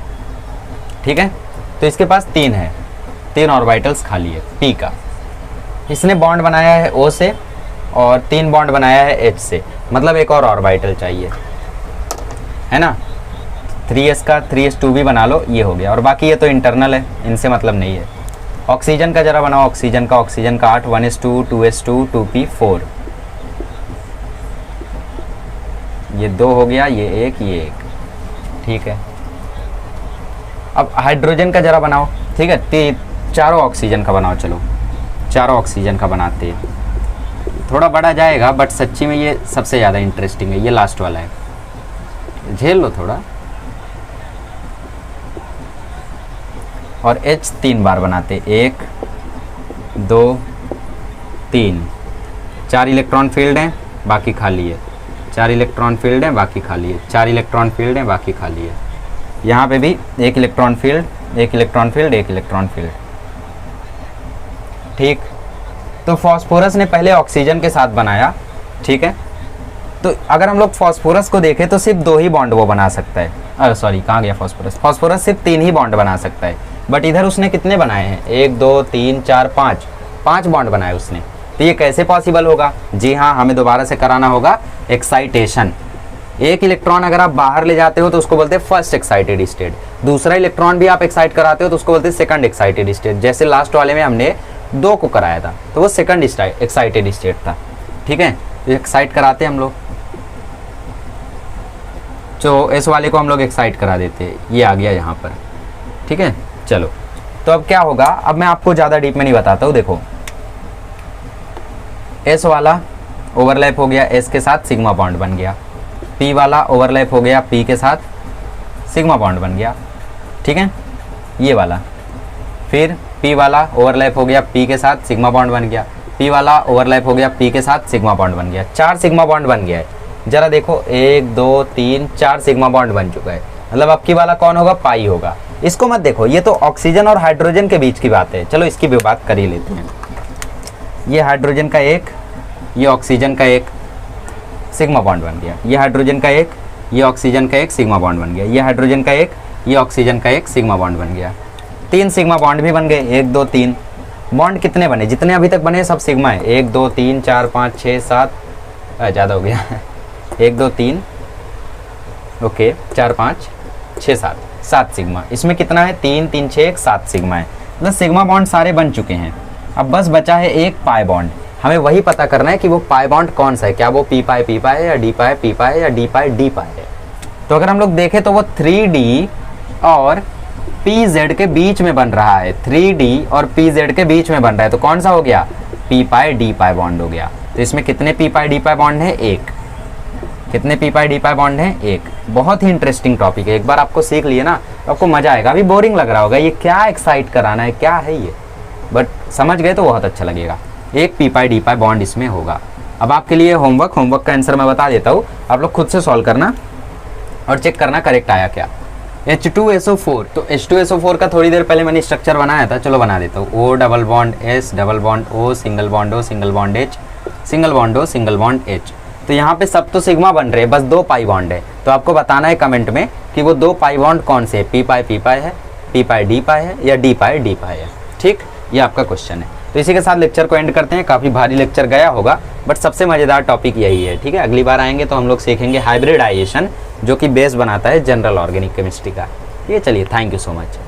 [SPEAKER 1] ठीक है। तो इसके पास 3 है, 3 ऑर्बिटल्स खाली है p का। इसने बॉन्ड बनाया है O से और 3 बॉन्ड बनाया है H से, मतलब एक और ऑर्बिटल चाहिए, है ना। 3s का 3s2 भी बना लो, ये हो गया। और बाकी ये तो इंटरनल है, इनसे मतलब नहीं है। ऑक्सीजन का जरा बनाओ, ऑक्सीजन का 8 1s2, 2s2, 2p 4, ये 2 हो गया, ये 1, ये 1, ठीक है। अब हाइड्रोजन का जरा बनाओ, ठीक है। चारों ऑक्सीजन का बनाओ, चलो चारों ऑक्सीजन का बनाते हैं। थोड़ा बड़ा जाएगा बट सच्ची में ये सबसे ज़्यादा इंटरेस्टिंग है, ये लास्ट वाला है, झेल लो थोड़ा। और H 3 बार बनाते, 1 2 3, 4 इलेक्ट्रॉन फील्ड हैं, बाकी खाली है, 4 इलेक्ट्रॉन फील्ड हैं, बाकी खाली है, 4 इलेक्ट्रॉन फील्ड हैं, बाकी खाली है। यहाँ पे भी 1 electron filled, 1 electron filled, 1 electron filled, ठीक। तो फॉस्फोरस ने पहले ऑक्सीजन के साथ बनाया, ठीक है। तो अगर हम लोग फॉस्फोरस को देखें तो सिर्फ 2 ही बॉन्ड वो बना सकता है, अरे सॉरी कहाँ गया फॉस्फोरस, फॉस्फोरस सिर्फ 3 ही बॉन्ड बना सकता है, बट इधर उसने कितने बनाए हैं, 1 2 3 4 5 बॉन्ड बनाए उसने। तो ये कैसे पॉसिबल होगा? जी हाँ, हमें दोबारा से कराना होगा एक्साइटेशन। एक इलेक्ट्रॉन अगर आप बाहर ले जाते हो तो उसको बोलते हैं फर्स्ट एक्साइटेड स्टेट, दूसरा इलेक्ट्रॉन भी आप एक्साइट कराते हो तो उसको बोलते हैं सेकंड एक्साइटेड स्टेट। जैसे लास्ट वाले में हमने 2 को कराया था तो वो सेकंड एक्साइटेड स्टेट था, ठीक है। तो एक्साइट कराते हम लोग, तो इस वाले को हम लोग एक्साइट करा देते हैं, ये आ गया यहाँ पर, ठीक है। चलो तो अब क्या होगा, अब मैं आपको ज़्यादा डीप में नहीं बताता हूँ। देखो एस वाला ओवरलैप हो गया, एस के साथ सिग्मा बॉन्ड बन गया, पी वाला ओवरलैप हो गया, पी के साथ सिग्मा बॉन्ड बन गया, ठीक है, ये वाला। फिर पी वाला ओवरलैप हो गया, पी के साथ सिग्मा बॉन्ड बन गया, पी वाला ओवरलैप हो गया, पी के साथ सिग्मा बॉन्ड बन गया, 4 सिग्मा बॉन्ड बन गया है। जरा देखो 1 2 3 4 सिग्मा बॉन्ड बन चुका है, मतलब अब की वाला कौन होगा, पाई होगा। इसको मत देखो, ये तो ऑक्सीजन और हाइड्रोजन के बीच की बात है, चलो इसकी भी बात कर ही लेते हैं। ये हाइड्रोजन का 1, ये ऑक्सीजन का 1 सिग्मा बॉन्ड बन गया, ये हाइड्रोजन का 1, ये ऑक्सीजन का 1 सिग्मा बॉन्ड बन गया, ये हाइड्रोजन का 1, ये ऑक्सीजन का 1 सिग्मा बॉन्ड बन गया। 3 सिग्मा बॉन्ड भी बन गए, 1 2 3 बॉन्ड कितने बने, जितने अभी तक बने सब सिग्मा है, 1 2 3 4 5 6 7, ज़्यादा हो गया 1 2 3 ओके 4 5 6 7 सिग्मा। इसमें कितना है, 3 3 6 1 7 सिग्मा है, मतलब सिग्मा बॉन्ड सारे बन चुके हैं। अब बस बचा है एक पाई बॉन्ड, हमें वही पता करना है कि वो पाई बॉन्ड कौन सा है, क्या वो पी पाई है या डी पाई पी पाई है या डी पाई है। तो अगर हम लोग देखें तो वो 3D और PZ के बीच में बन रहा है, 3D और PZ के बीच में बन रहा है, तो कौन सा हो गया, P pi d pi bond हो गया। तो इसमें कितने P pi d pi bond है, 1। कितने P pi d pi bond है, 1। बहुत ही इंटरेस्टिंग टॉपिक है, एक बार आपको सीख लिए ना तो आपको मजा आएगा। अभी बोरिंग लग रहा होगा, ये क्या एक्साइट कराना है, क्या है ये, बट समझ गए तो बहुत अच्छा लगेगा। एक P pi d pi bond इसमें होगा। अब आपके लिए होमवर्क का आंसर मैं बता देता हूँ, आप लोग खुद से सॉल्व करना और चेक करना करेक्ट आया क्या। H2SO4, तो H2SO4 का थोड़ी देर पहले मैंने स्ट्रक्चर बनाया था, चलो बना देता हूँ। O double bond S double bond O single bond O single bond H single bond O single bond H। तो यहाँ पे सब तो सिग्मा बन रहे हैं, बस 2 पाई बॉन्ड है। तो आपको बताना है कमेंट में कि वो 2 पाई बॉन्ड कौन से, पी पाई है, पी पाई डी पाई है या डी पाई है, ठीक। ये आपका क्वेश्चन है। तो इसी के साथ लेक्चर को एंड करते हैं। काफ़ी भारी लेक्चर गया होगा बट सबसे मज़ेदार टॉपिक यही है, ठीक है। अगली बार आएंगे तो हम लोग सीखेंगे हाइब्रिडाइजेशन, जो कि बेस बनाता है जनरल ऑर्गेनिक केमिस्ट्री का। ये चलिए, थैंक यू सो मच।